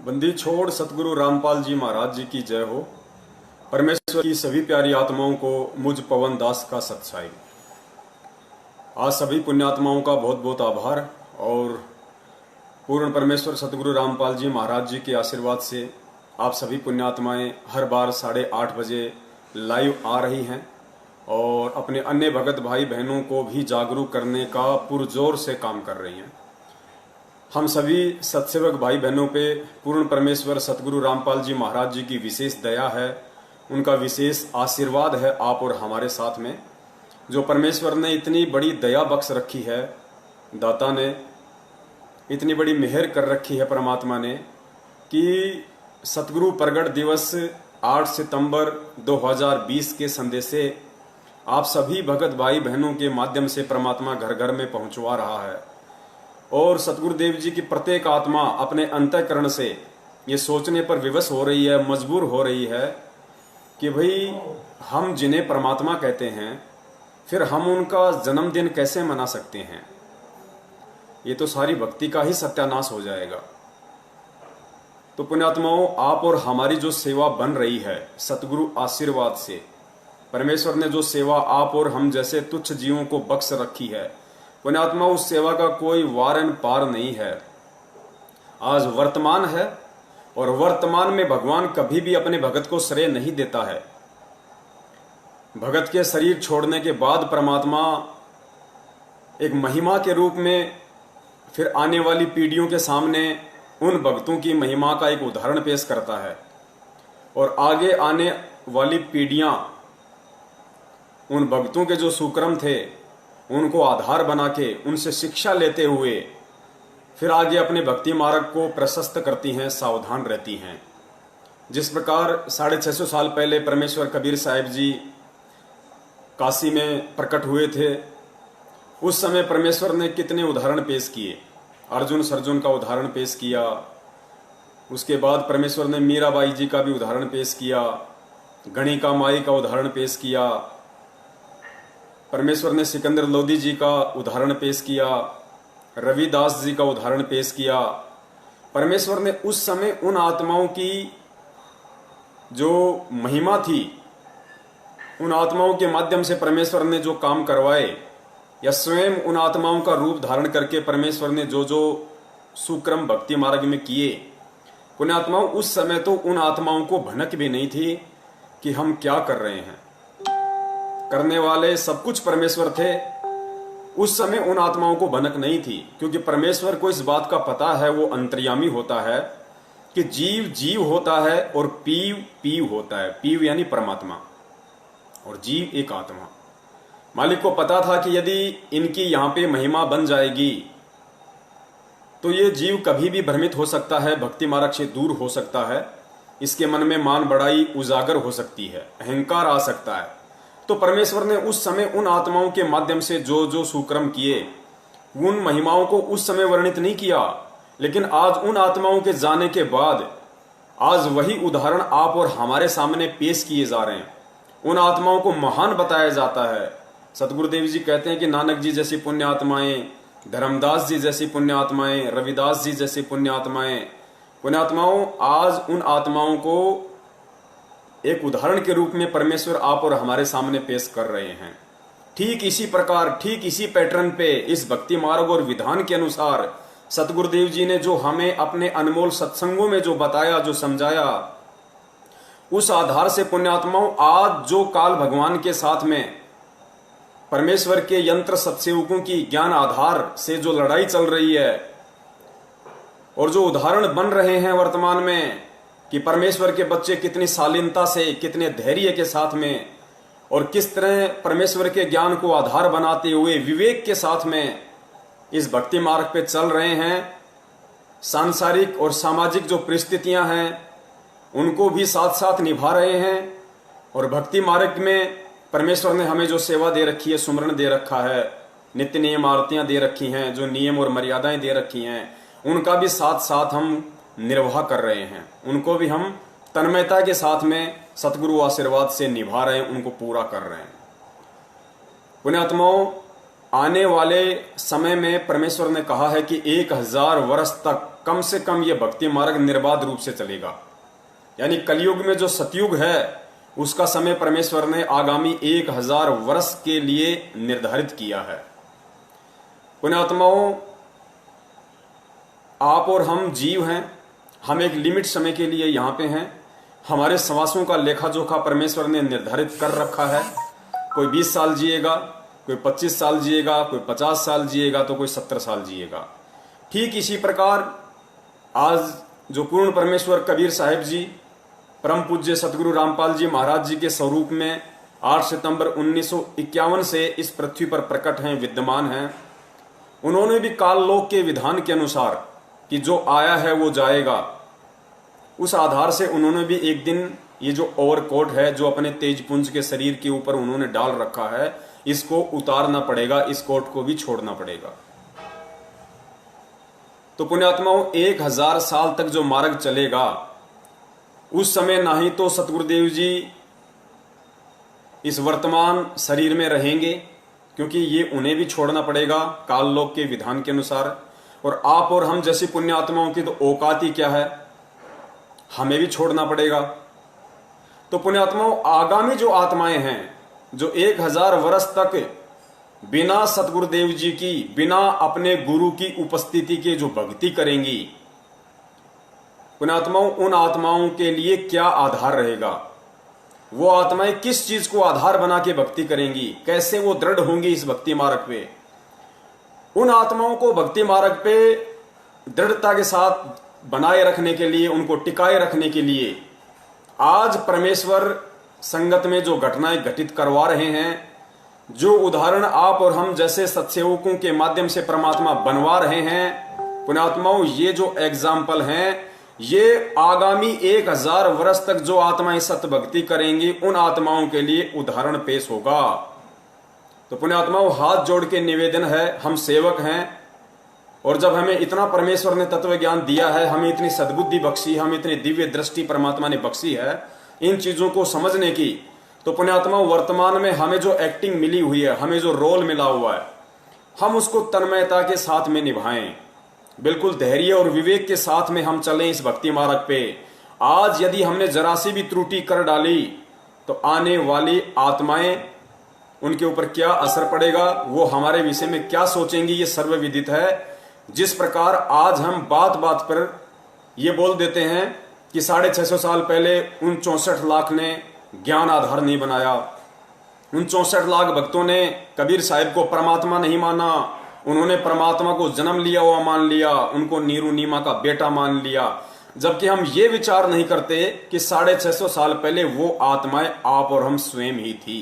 बंदी छोड़ सतगुरु रामपाल जी महाराज जी की जय हो। परमेश्वर की सभी प्यारी आत्माओं को मुझ पवन दास का सत्साई। आज सभी पुण्यात्माओं का बहुत बहुत आभार और पूर्ण परमेश्वर सतगुरु रामपाल जी महाराज जी के आशीर्वाद से आप सभी पुण्यात्माएं हर बार 8:30 बजे लाइव आ रही हैं और अपने अन्य भगत भाई बहनों को भी जागरूक करने का पुरजोर से काम कर रही हैं। हम सभी सत्सेवक भाई बहनों पे पूर्ण परमेश्वर सतगुरु रामपाल जी महाराज जी की विशेष दया है, उनका विशेष आशीर्वाद है आप और हमारे साथ में। जो परमेश्वर ने इतनी बड़ी दया बख्श रखी है, दाता ने इतनी बड़ी मेहर कर रखी है परमात्मा ने कि सतगुरु प्रगट दिवस 8 सितंबर 2020 के संदेशे आप सभी भगत भाई बहनों के माध्यम से परमात्मा घर घर में पहुंचवा रहा है। और सतगुरुदेव जी की प्रत्येक आत्मा अपने अंतःकरण से ये सोचने पर विवश हो रही है, मजबूर हो रही है कि भाई हम जिन्हें परमात्मा कहते हैं फिर हम उनका जन्मदिन कैसे मना सकते हैं। ये तो सारी भक्ति का ही सत्यानाश हो जाएगा। तो पुण्यात्माओं, आप और हमारी जो सेवा बन रही है सतगुरु आशीर्वाद से, परमेश्वर ने जो सेवा आप और हम जैसे तुच्छ जीवों को बख्श रखी है, पुण्यात्मा उस सेवा का कोई वारन पार नहीं है। आज वर्तमान है और वर्तमान में भगवान कभी भी अपने भगत को श्रेय नहीं देता है। भगत के शरीर छोड़ने के बाद परमात्मा एक महिमा के रूप में फिर आने वाली पीढ़ियों के सामने उन भक्तों की महिमा का एक उदाहरण पेश करता है और आगे आने वाली पीढ़ियां उन भक्तों के जो सुक्रम थे उनको आधार बना के उनसे शिक्षा लेते हुए फिर आगे अपने भक्ति मार्ग को प्रशस्त करती हैं, सावधान रहती हैं। जिस प्रकार 650 साल पहले परमेश्वर कबीर साहिब जी काशी में प्रकट हुए थे, उस समय परमेश्वर ने कितने उदाहरण पेश किए। अर्जुन सर्जुन का उदाहरण पेश किया, उसके बाद परमेश्वर ने मीराबाई जी का भी उदाहरण पेश किया, गणिका माई का उदाहरण पेश किया, परमेश्वर ने सिकंदर लोधी जी का उदाहरण पेश किया, रविदास जी का उदाहरण पेश किया। परमेश्वर ने उस समय उन आत्माओं की जो महिमा थी, उन आत्माओं के माध्यम से परमेश्वर ने जो काम करवाए या स्वयं उन आत्माओं का रूप धारण करके परमेश्वर ने जो जो सुक्रम भक्ति मार्ग में किए, पुण्यात्माओं उस समय तो उन आत्माओं को भनक भी नहीं थी कि हम क्या कर रहे हैं। करने वाले सब कुछ परमेश्वर थे। उस समय उन आत्माओं को भनक नहीं थी, क्योंकि परमेश्वर को इस बात का पता है, वो अंतर्यामी होता है कि जीव जीव होता है और पीव पीव होता है। पीव यानी परमात्मा और जीव एक आत्मा। मालिक को पता था कि यदि इनकी यहां पे महिमा बन जाएगी तो ये जीव कभी भी भ्रमित हो सकता है, भक्ति मार्ग से दूर हो सकता है, इसके मन में मान बढ़ाई उजागर हो सकती है, अहंकार आ सकता है। तो परमेश्वर ने उस समय उन आत्माओं के माध्यम से जो जो सुक्रम किए, उन महिमाओं को उस समय वर्णित नहीं किया, लेकिन आज उन आत्माओं के जाने के बाद आज वही उदाहरण आप और हमारे सामने पेश किए जा रहे हैं। उन आत्माओं को महान बताया जाता है। सतगुरुदेव जी कहते हैं कि नानक जी जैसी पुण्य आत्माएं, धर्मदास जी जैसी पुण्य आत्माएं, रविदास जी जैसी पुण्य आत्माएं, पुण्यात्माओं आज उन आत्माओं को एक उदाहरण के रूप में परमेश्वर आप और हमारे सामने पेश कर रहे हैं। ठीक इसी प्रकार, ठीक इसी पैटर्न पे, इस भक्ति मार्ग और विधान के अनुसार सतगुरुदेव जी ने जो हमें अपने अनमोल सत्संगों में जो बताया, जो समझाया, उस आधार से पुण्यात्माओं आज जो काल भगवान के साथ में परमेश्वर के यंत्र सत्सेवकों की ज्ञान आधार से जो लड़ाई चल रही है और जो उदाहरण बन रहे हैं वर्तमान में कि परमेश्वर के बच्चे कितनी शालीनता से, कितने धैर्य के साथ में और किस तरह परमेश्वर के ज्ञान को आधार बनाते हुए विवेक के साथ में इस भक्ति मार्ग पे चल रहे हैं। सांसारिक और सामाजिक जो परिस्थितियां हैं उनको भी साथ साथ निभा रहे हैं और भक्ति मार्ग में परमेश्वर ने हमें जो सेवा दे रखी है, सुमरण दे रखा है, नित्य नियम आरतियां दे रखी हैं, जो नियम और मर्यादाएं दे रखी हैं, उनका भी साथ साथ हम निर्वाह कर रहे हैं। उनको भी हम तन्मयता के साथ में सतगुरु आशीर्वाद से निभा रहे हैं, उनको पूरा कर रहे हैं। पुण्यात्माओं, आने वाले समय में परमेश्वर ने कहा है कि 1000 वर्ष तक कम से कम ये भक्ति मार्ग निर्बाध रूप से चलेगा। यानी कलयुग में जो सतयुग है उसका समय परमेश्वर ने आगामी 1000 वर्ष के लिए निर्धारित किया है। पुण्यात्माओं, आप और हम जीव हैं, हम एक लिमिट समय के लिए यहाँ पे हैं। हमारे श्वासों का लेखा जोखा परमेश्वर ने निर्धारित कर रखा है। कोई 20 साल जिएगा, कोई 25 साल जिएगा, कोई 50 साल जिएगा, तो कोई 70 साल जिएगा। ठीक इसी प्रकार आज जो पूर्ण परमेश्वर कबीर साहिब जी परम पूज्य सतगुरु रामपाल जी महाराज जी के स्वरूप में 8 सितंबर 1951 से इस पृथ्वी पर प्रकट हैं, विद्यमान हैं। उन्होंने भी काललोक के विधान के अनुसार कि जो आया है वो जाएगा, उस आधार से उन्होंने भी एक दिन ये जो ओवरकोट है जो अपने तेजपुंज के शरीर के ऊपर उन्होंने डाल रखा है, इसको उतारना पड़ेगा, इस कोट को भी छोड़ना पड़ेगा। तो पुण्यात्माओं, 1000 साल तक जो मार्ग चलेगा उस समय ना ही तो सतगुरुदेव जी इस वर्तमान शरीर में रहेंगे, क्योंकि ये उन्हें भी छोड़ना पड़ेगा काललोक के विधान के अनुसार। और आप और हम जैसी पुण्यात्माओं की तो औकात ही क्या है, हमें भी छोड़ना पड़ेगा। तो पुण्यात्माओं, आगामी जो आत्माएं हैं जो 1000 वर्ष तक बिना सतगुरुदेव जी की, बिना अपने गुरु की उपस्थिति के जो भक्ति करेंगी, पुण्यात्माओं, उन आत्माओं के लिए क्या आधार रहेगा? वो आत्माएं किस चीज को आधार बना के भक्ति करेंगी, कैसे वो दृढ़ होंगी इस भक्ति मार्ग पे? उन आत्माओं को भक्ति मार्ग पे दृढ़ता के साथ बनाए रखने के लिए, उनको टिकाए रखने के लिए आज परमेश्वर संगत में जो घटनाएं घटित करवा रहे हैं, जो उदाहरण आप और हम जैसे सत्सेवकों के माध्यम से परमात्मा बनवा रहे हैं, पुण्यात्माओं, ये जो एग्जाम्पल हैं, ये आगामी 1000 वर्ष तक जो आत्माएं सत्य भक्ति करेंगी उन आत्माओं के लिए उदाहरण पेश होगा। तो पुण्यात्माओं, हाथ जोड़ के निवेदन है, हम सेवक हैं, और जब हमें इतना परमेश्वर ने तत्व ज्ञान दिया है, हमें इतनी सद्बुद्धि बख्शी, हमें इतनी दिव्य दृष्टि परमात्मा ने बख्शी है इन चीजों को समझने की, तो पुण्यात्माओं, वर्तमान में हमें जो एक्टिंग मिली हुई है, हमें जो रोल मिला हुआ है, हम उसको तन्मयता के साथ में निभाएं, बिल्कुल धैर्य और विवेक के साथ में हम चलें इस भक्ति मार्ग पे। आज यदि हमने जरा सी भी त्रुटि कर डाली तो आने वाली आत्माएं, उनके ऊपर क्या असर पड़ेगा, वो हमारे विषय में क्या सोचेंगी, ये सर्वविदित है। जिस प्रकार आज हम बात बात पर ये बोल देते हैं कि 650 साल पहले उन 64 लाख ने ज्ञान आधार नहीं बनाया, उन 64 लाख भक्तों ने कबीर साहिब को परमात्मा नहीं माना, उन्होंने परमात्मा को जन्म लिया हुआ मान लिया, उनको नीरू नीमा का बेटा मान लिया, जबकि हम ये विचार नहीं करते कि 650 साल पहले वो आत्माएं आप और हम स्वयं ही थी।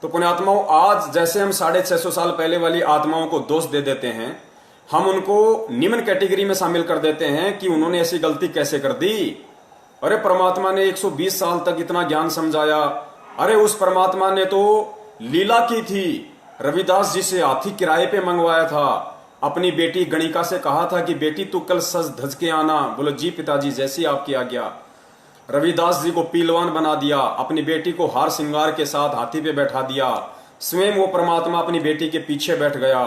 तो पुण्यात्माओं, आज जैसे हम 650 साल पहले वाली आत्माओं को दोष दे देते हैं, हम उनको निम्न कैटेगरी में शामिल कर देते हैं कि उन्होंने ऐसी गलती कैसे कर दी, अरे परमात्मा ने 120 साल तक इतना ज्ञान समझाया, अरे उस परमात्मा ने तो लीला की थी, रविदास जी से हाथी किराए पे मंगवाया था, अपनी बेटी गणिका से कहा था कि बेटी तू कल सज धज के आना, बोलो जी पिताजी जैसी आपकी आज्ञा। रविदास जी को पीलवान बना दिया, अपनी बेटी को हार श्रृंगार के साथ हाथी पे बैठा दिया, स्वयं वो परमात्मा अपनी बेटी के पीछे बैठ गया,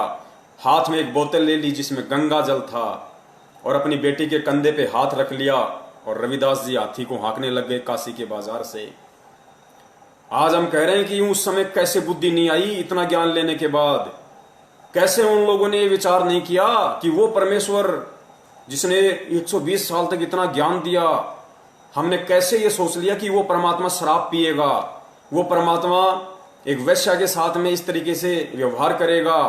हाथ में एक बोतल ले ली जिसमें गंगा जल था, और अपनी बेटी के कंधे पे हाथ रख लिया, और रविदास जी हाथी को हाँकने लग गए काशी के बाजार से। आज हम कह रहे हैं कि उस समय कैसे बुद्धि नहीं आई, इतना ज्ञान लेने के बाद कैसे उन लोगों ने विचार नहीं किया कि वो परमेश्वर जिसने 120 साल तक इतना ज्ञान दिया, हमने कैसे ये सोच लिया कि वो परमात्मा शराब पिएगा, वो परमात्मा एक वैश्या के साथ में इस तरीके से व्यवहार करेगा।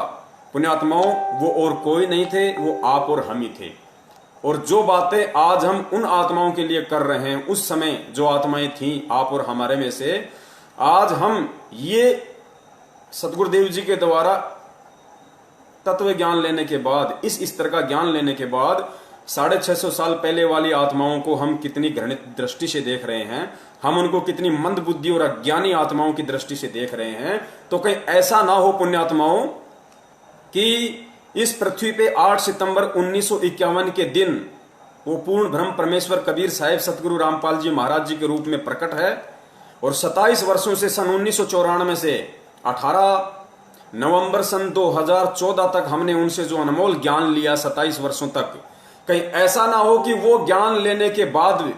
पुण्यात्माओं, वो और कोई नहीं थे, वो आप और हम ही थे। और जो बातें आज हम उन आत्माओं के लिए कर रहे हैं, उस समय जो आत्माएं थीं आप और हमारे में से, आज हम ये सतगुरुदेव जी के द्वारा तत्व ज्ञान लेने के बाद, इस स्तर का ज्ञान लेने के बाद 650 साल पहले वाली आत्माओं को हम कितनी घृणित दृष्टि से देख रहे हैं, हम उनको कितनी मंद बुद्धि और अज्ञानी आत्माओं की दृष्टि से देख रहे हैं। तो कहीं ऐसा ना हो पुण्यात्माओं कि इस पृथ्वी पे 8 सितंबर 1951 के दिन वो पूर्ण ब्रह्म परमेश्वर कबीर साहिब सतगुरु रामपाल जी महाराज जी के रूप में प्रकट है, और 27 वर्षों से सन 1994 से 18 नवंबर सन 2014 तक हमने उनसे जो अनमोल ज्ञान लिया 27 वर्षों तक, कहीं ऐसा ना हो कि वो ज्ञान लेने के बाद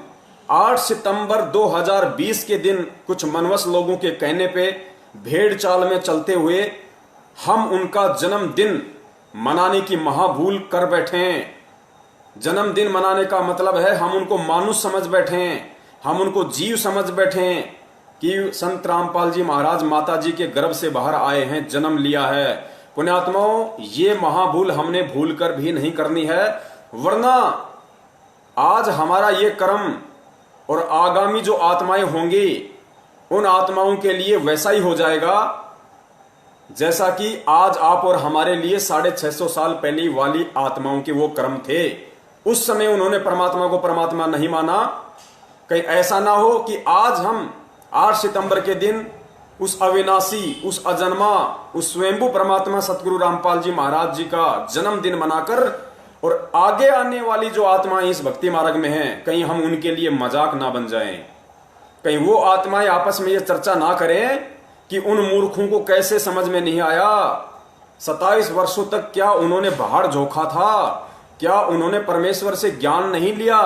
8 सितंबर 2020 के दिन कुछ मनवस लोगों के कहने पे भेड़ चाल में चलते हुए हम उनका जन्मदिन मनाने की महाभूल कर बैठे। जन्मदिन मनाने का मतलब है हम उनको मानुष समझ बैठे, हम उनको जीव समझ बैठे कि संत रामपाल जी महाराज माता जी के गर्भ से बाहर आए हैं, जन्म लिया है। पुण्यात्माओं, ये महाभूल हमने भूल कर भी नहीं करनी है, वरना आज हमारा ये कर्म और आगामी जो आत्माएं होंगी उन आत्माओं के लिए वैसा ही हो जाएगा जैसा कि आज आप और हमारे लिए 650 साल पहले वाली आत्माओं के वो कर्म थे। उस समय उन्होंने परमात्मा को परमात्मा नहीं माना। कहीं ऐसा ना हो कि आज हम 8 सितंबर के दिन उस अविनाशी, उस अजन्मा, उस स्वयंभू परमात्मा सतगुरु रामपाल जी महाराज जी का जन्मदिन मनाकर और आगे आने वाली जो आत्माएं इस भक्ति मार्ग में हैं, कहीं हम उनके लिए मजाक ना बन जाएं। कहीं वो आत्माएं आपस में ये चर्चा ना करें कि उन मूर्खों को कैसे समझ में नहीं आया, 27 वर्षों तक क्या उन्होंने बाहर झोंका था, क्या उन्होंने परमेश्वर से ज्ञान नहीं लिया,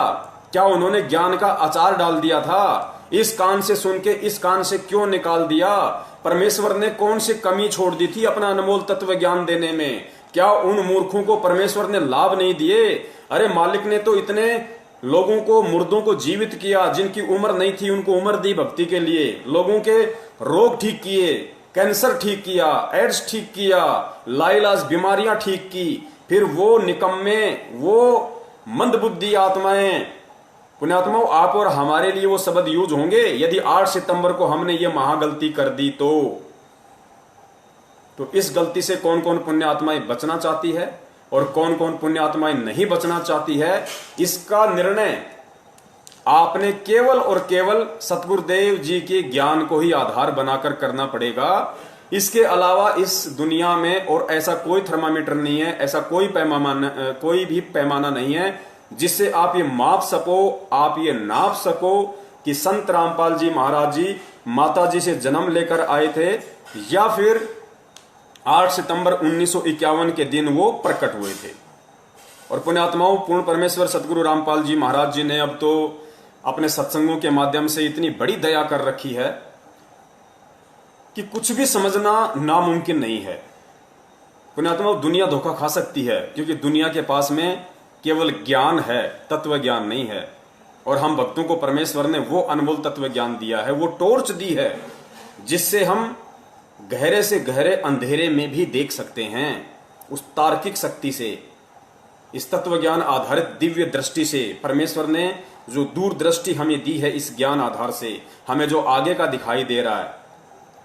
क्या उन्होंने ज्ञान का अचार डाल दिया था, इस कान से सुन के इस कान से क्यों निकाल दिया, परमेश्वर ने कौन सी कमी छोड़ दी थी अपना अनमोल तत्व ज्ञान देने में, क्या उन मूर्खों को परमेश्वर ने लाभ नहीं दिए। अरे मालिक ने तो इतने लोगों को, मुर्दों को जीवित किया, जिनकी उम्र नहीं थी उनको उम्र दी भक्ति के लिए, लोगों के रोग ठीक किए, कैंसर ठीक किया, एड्स ठीक किया, लाइलाज बीमारियां ठीक की। फिर वो निकम्मे, वो मंदबुद्धि आत्माएं, पुण्यात्माओं, आप और हमारे लिए वो शब्द यूज होंगे यदि 8 सितंबर को हमने ये महागलती कर दी तो इस गलती से कौन कौन पुण्य आत्माएं बचना चाहती है और कौन कौन पुण्य आत्माएं नहीं बचना चाहती है, इसका निर्णय आपने केवल और केवल सतगुरुदेव जी के ज्ञान को ही आधार बनाकर करना पड़ेगा। इसके अलावा इस दुनिया में और ऐसा कोई थर्मामीटर नहीं है, ऐसा कोई भी पैमाना नहीं है जिससे आप ये माप सको, आप ये नाप सको कि संत रामपाल जी महाराज जी माता जी से जन्म लेकर आए थे या फिर 8 सितंबर 1951 के दिन वो प्रकट हुए थे। और पुण्यात्माओं, पूर्ण परमेश्वर सतगुरु रामपाल जी महाराज जी ने अब तो अपने सत्संगों के माध्यम से इतनी बड़ी दया कर रखी है कि कुछ भी समझना नामुमकिन नहीं है। पुण्यात्माओं, दुनिया धोखा खा सकती है क्योंकि दुनिया के पास में केवल ज्ञान है, तत्व ज्ञान नहीं है। और हम भक्तों को परमेश्वर ने वो अनमोल तत्व ज्ञान दिया है, वो टॉर्च दी है जिससे हम गहरे से गहरे अंधेरे में भी देख सकते हैं। उस तार्किक शक्ति से, इस तत्व ज्ञान आधारित दिव्य दृष्टि से परमेश्वर ने जो दूरदृष्टि हमें दी है, इस ज्ञान आधार से हमें जो आगे का दिखाई दे रहा है।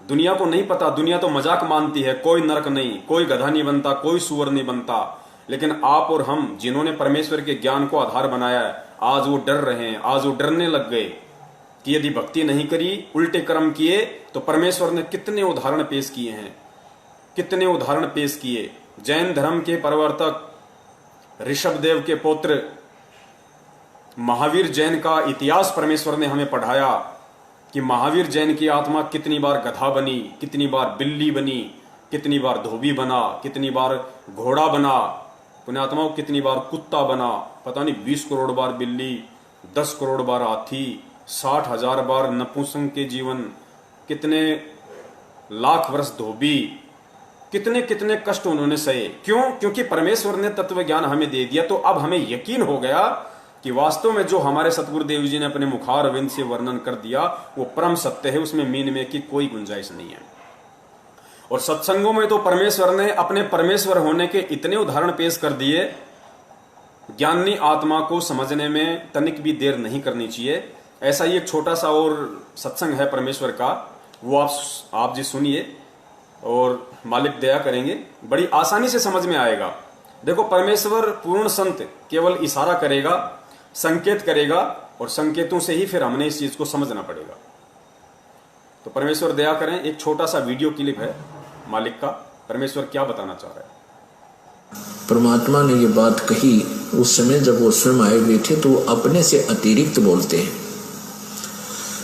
दुनिया को नहीं पता, दुनिया तो मजाक मानती है, कोई नरक नहीं, कोई गधा नहीं बनता, कोई सुअर नहीं बनता। लेकिन आप और हम जिन्होंने परमेश्वर के ज्ञान को आधार बनाया है, आज वो डर रहे हैं, आज वो डरने लग गए कि यदि भक्ति नहीं करी, उल्टे कर्म किए तो परमेश्वर ने कितने उदाहरण पेश किए हैं, कितने उदाहरण पेश किए। जैन धर्म के प्रवर्तक ऋषभदेव के पुत्र महावीर जैन का इतिहास परमेश्वर ने हमें पढ़ाया कि महावीर जैन की आत्मा कितनी बार गधा बनी, कितनी बार बिल्ली बनी, कितनी बार धोबी बना, कितनी बार घोड़ा बना, पुण्यात्माओं कितनी बार कुत्ता बना, पता नहीं 20 करोड़ बार बिल्ली, 10 करोड़ बार हाथी, 60,000 बार नपुंसक के जीवन, कितने लाख वर्ष धोबी, कितने कितने कष्ट उन्होंने सहे। क्यों? क्योंकि परमेश्वर ने तत्व ज्ञान हमें दे दिया। तो अब हमें यकीन हो गया कि वास्तव में जो हमारे सतगुरुदेव जी ने अपने मुखार विंद से वर्णन कर दिया वो परम सत्य है, उसमें मीन में की कोई गुंजाइश नहीं है। और सत्संगों में तो परमेश्वर ने अपने परमेश्वर होने के इतने उदाहरण पेश कर दिए, ज्ञानी आत्मा को समझने में तनिक भी देर नहीं करनी चाहिए। ऐसा ही एक छोटा सा और सत्संग है परमेश्वर का, वो आप जी सुनिए और मालिक दया करेंगे, बड़ी आसानी से समझ में आएगा। देखो, परमेश्वर पूर्ण संत केवल इशारा करेगा, संकेत करेगा और संकेतों से ही फिर हमने इस चीज को समझना पड़ेगा। तो परमेश्वर दया करें, एक छोटा सा वीडियो क्लिप है मालिक का, परमेश्वर क्या बताना चाह रहा है। परमात्मा ने ये बात कही उस समय जब वो स्वयं आए हुए थे, तो वो अपने से अतिरिक्त बोलते हैं।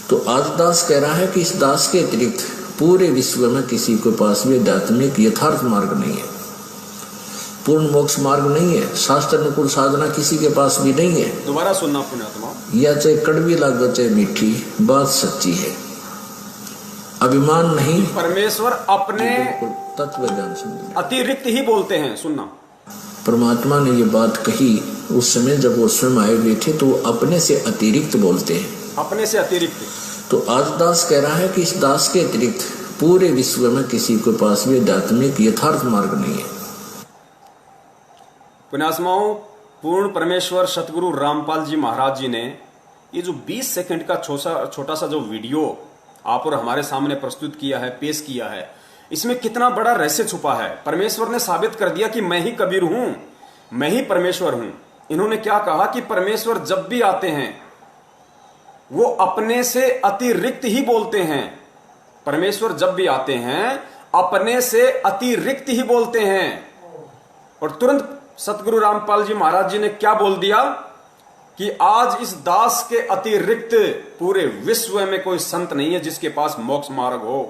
तो आज दास कह रहा है कि इस दास के अतिरिक्त पूरे विश्व में किसी के पास भी आध्यात्मिक यथार्थ मार्ग नहीं है, पूर्ण मोक्ष मार्ग नहीं है, शास्त्र अनुकूल साधना किसी के पास भी नहीं है। दोबारा सुनना पुण्यात्मा, यह चाहे कड़वी लागो चाहे मीठी, बात सच्ची है। अभिमान नहीं, परमेश्वर अपने तत्व ज्ञान समझ अतिरिक्त ही बोलते हैं। सुनना, परमात्मा ने ये बात कही उस समय जब वो स्वयं आए हुए थे, तो अपने से अतिरिक्त बोलते हैं, अपने से अतिरिक्त। तो आज दास कह रहा है कि इस दास के अतिरिक्त पूरे विश्व में किसी के पास भी आध्यात्मिक यथार्थ मार्ग नहीं है। पुण्यात्माओं, पूर्ण परमेश्वर सतगुरु रामपाल जी महाराज जी ने ये जो 20 सेकंड का छोटा सा जो वीडियो आप और हमारे सामने प्रस्तुत किया है, पेश किया है, इसमें कितना बड़ा रहस्य छुपा है। परमेश्वर ने साबित कर दिया कि मैं ही कबीर हूं, मैं ही परमेश्वर हूं। इन्होंने क्या कहा कि परमेश्वर जब भी आते हैं वो अपने से अतिरिक्त ही बोलते हैं। परमेश्वर जब भी आते हैं अपने से अतिरिक्त ही बोलते हैं। और तुरंत सतगुरु रामपाल जी महाराज जी ने क्या बोल दिया कि आज इस दास के अतिरिक्त पूरे विश्व में कोई संत नहीं है जिसके पास मोक्ष मार्ग हो।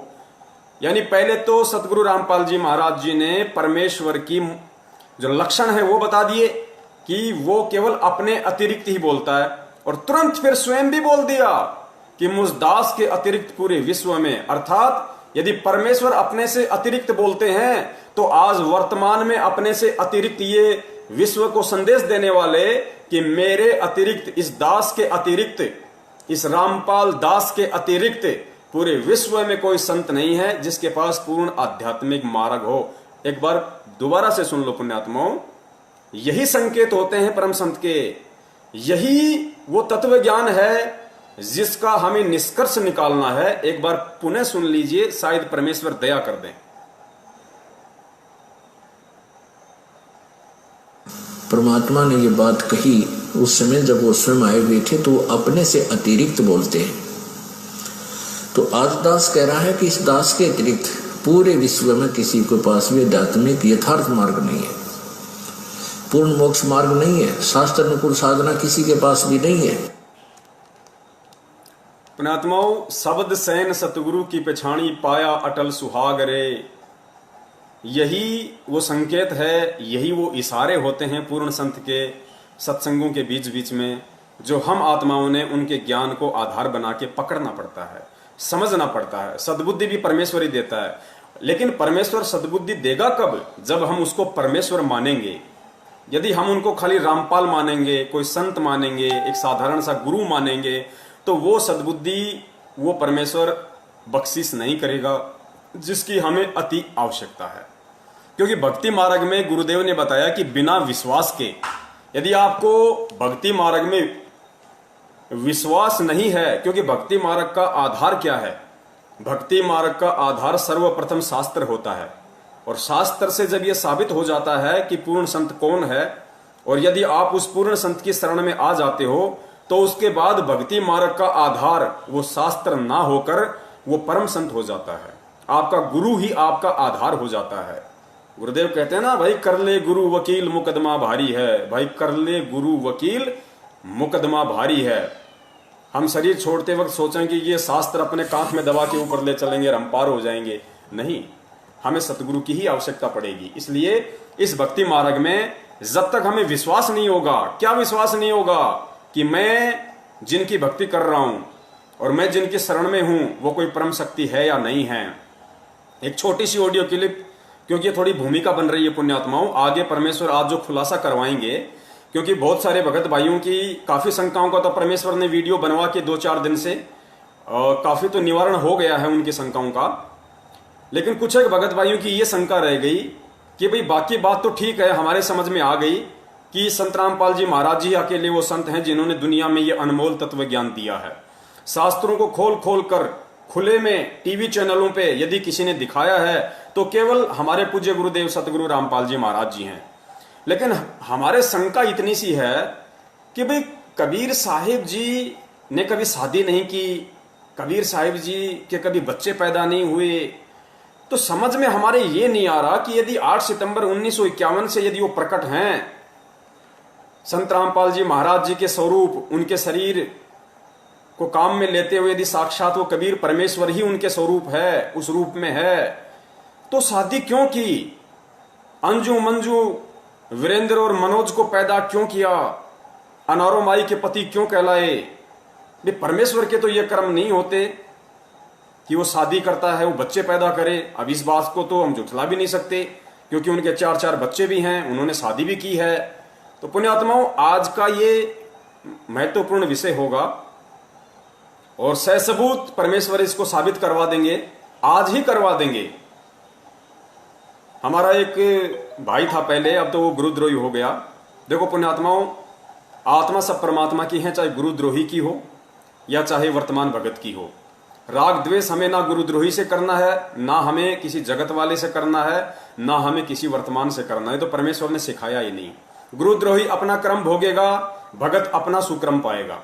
यानी पहले तो सतगुरु रामपाल जी महाराज जी ने परमेश्वर की जो लक्षण है वो बता दिए कि वो केवल अपने अतिरिक्त ही बोलता है, और तुरंत फिर स्वयं भी बोल दिया कि मुझ दास के अतिरिक्त पूरे विश्व में, अर्थात यदि परमेश्वर अपने से अतिरिक्त बोलते हैं तो आज वर्तमान में अपने से अतिरिक्त ये विश्व को संदेश देने वाले कि मेरे अतिरिक्त, इस दास के अतिरिक्त, इस रामपाल दास के अतिरिक्त पूरे विश्व में कोई संत नहीं है जिसके पास पूर्ण आध्यात्मिक मार्ग हो। एक बार दोबारा से सुन लो पुण्यात्माओं, यही संकेत होते हैं परम संत के, यही वो तत्व ज्ञान है जिसका हमें निष्कर्ष निकालना है। एक बार पुनः सुन लीजिए, शायद परमेश्वर दया कर दें। परमात्मा ने ये बात कही उस समय जब वो स्वयं आए हुए थे, तो अपने से अतिरिक्त बोलते हैं। तो आज दास कह रहा है कि इस दास के अतिरिक्त पूरे विश्व में किसी के पास भी आध्यात्मिक यथार्थ मार्ग नहीं है, पूर्ण मोक्ष मार्ग नहीं है, शास्त्र अनुकूल साधना किसी के पास भी नहीं है। पुण्यात्माओं, शब्द सैन सतगुरु की पेछाणी पाया अटल सुहाग रे, यही वो संकेत है, यही वो इशारे होते हैं पूर्ण संत के सत्संगों के बीच बीच में, जो हम आत्माओं ने उनके ज्ञान को आधार बना के पकड़ना पड़ता है, समझना पड़ता है। सद्बुद्धि भी परमेश्वर ही देता है, लेकिन परमेश्वर सद्बुद्धि देगा कब? जब हम उसको परमेश्वर मानेंगे। यदि हम उनको खाली रामपाल मानेंगे, कोई संत मानेंगे, एक साधारण सा गुरु मानेंगे, तो वो सद्बुद्धि, वो परमेश्वर बख्शिश नहीं करेगा जिसकी हमें अति आवश्यकता है। क्योंकि भक्ति मार्ग में गुरुदेव ने बताया कि बिना विश्वास के, यदि आपको भक्ति मार्ग में विश्वास नहीं है, क्योंकि भक्ति मार्ग का आधार क्या है? भक्ति मार्ग का आधार सर्वप्रथम शास्त्र होता है, और शास्त्र से जब यह साबित हो जाता है कि पूर्ण संत कौन है, और यदि आप उस पूर्ण संत की शरण में आ जाते हो, तो उसके बाद भक्ति मार्ग का आधार वो शास्त्र ना होकर वो परम संत हो जाता है। आपका गुरु ही आपका आधार हो जाता है। गुरुदेव कहते हैं ना, भाई कर ले गुरु वकील मुकदमा भारी है। भाई कर ले गुरु वकील मुकदमा भारी है। हम शरीर छोड़ते वक्त सोचें कि ये शास्त्र अपने कांख में दबा के ऊपर ले चलेंगे, हम पार हो जाएंगे, नहीं, हमें सतगुरु की ही आवश्यकता पड़ेगी। इसलिए इस भक्ति मार्ग में जब तक हमें विश्वास नहीं होगा, क्या विश्वास नहीं होगा कि मैं जिनकी भक्ति कर रहा हूं और मैं जिनकी शरण में हूं वो कोई परम शक्ति है या नहीं है। एक छोटी सी ऑडियो क्लिप, क्योंकि ये थोड़ी भूमिका बन रही है पुण्यात्माओं, आगे परमेश्वर आज जो खुलासा करवाएंगे, क्योंकि बहुत सारे भगत भाइयों की काफी शंकाओं का तो परमेश्वर ने वीडियो बनवा के 2-4 दिन से काफी तो निवारण हो गया है उनकी शंकाओं का, लेकिन कुछ एक भगत भाइयों की ये शंका रह गई कि भाई बाकी बात तो ठीक है, हमारे समझ में आ गई कि संत रामपाल जी महाराज जी अकेले वो संत हैं जिन्होंने दुनिया में ये अनमोल तत्व ज्ञान दिया है। शास्त्रों को खोल खोल कर खुले में टीवी चैनलों पे यदि किसी ने दिखाया है तो केवल हमारे पूज्य गुरुदेव सतगुरु रामपाल जी महाराज जी हैं। लेकिन हमारे शंका इतनी सी है कि भाई कबीर साहिब जी ने कभी शादी नहीं की, कबीर साहिब जी के कभी बच्चे पैदा नहीं हुए, तो समझ में हमारे ये नहीं आ रहा कि यदि 8 सितंबर 1951 से यदि वो प्रकट हैं, संत रामपाल जी महाराज जी के स्वरूप, उनके शरीर को काम में लेते हुए यदि साक्षात वो कबीर परमेश्वर ही उनके स्वरूप है, उस रूप में है, तो शादी क्यों की? अंजू मंजू वीरेंद्र और मनोज को पैदा क्यों किया? अनारो माई के पति क्यों कहलाए? परमेश्वर के तो ये कर्म नहीं होते कि वो शादी करता है, वो बच्चे पैदा करे। अब इस बात को तो हम झुठला भी नहीं सकते, क्योंकि उनके 4 बच्चे भी हैं, उन्होंने शादी भी की है। तो पुण्यात्माओं, आज का ये महत्वपूर्ण विषय होगा और ससबूत परमेश्वर इसको साबित करवा देंगे, आज ही करवा देंगे। हमारा एक भाई था पहले, अब तो वो गुरुद्रोही हो गया। देखो पुण्यात्माओं, आत्मा सब परमात्मा की है, चाहे गुरुद्रोही की हो या चाहे वर्तमान भगत की हो। राग द्वेष हमें ना गुरुद्रोही से करना है, ना हमें किसी जगत वाले से करना है, ना हमें किसी वर्तमान से करना है। तो परमेश्वर ने सिखाया ही नहीं। गुरुद्रोही अपना कर्म भोगेगा, भगत अपना सुक्रम पाएगा।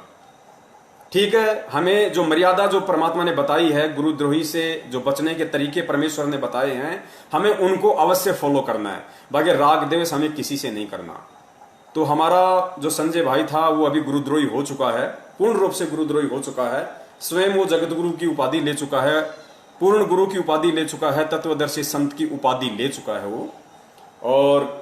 ठीक है, हमें जो मर्यादा जो परमात्मा ने बताई है, गुरुद्रोही से जो बचने के तरीके परमेश्वर ने बताए हैं, हमें उनको अवश्य फॉलो करना है। बाकी राग द्वेष हमें किसी से नहीं करना। तो हमारा जो संजय भाई था वो अभी गुरुद्रोही हो चुका है, पूर्ण रूप से गुरुद्रोही हो चुका है। स्वयं वो जगत गुरु की उपाधि ले चुका है, पूर्ण गुरु की उपाधि ले चुका है, तत्वदर्शी संत की उपाधि ले चुका है वो। और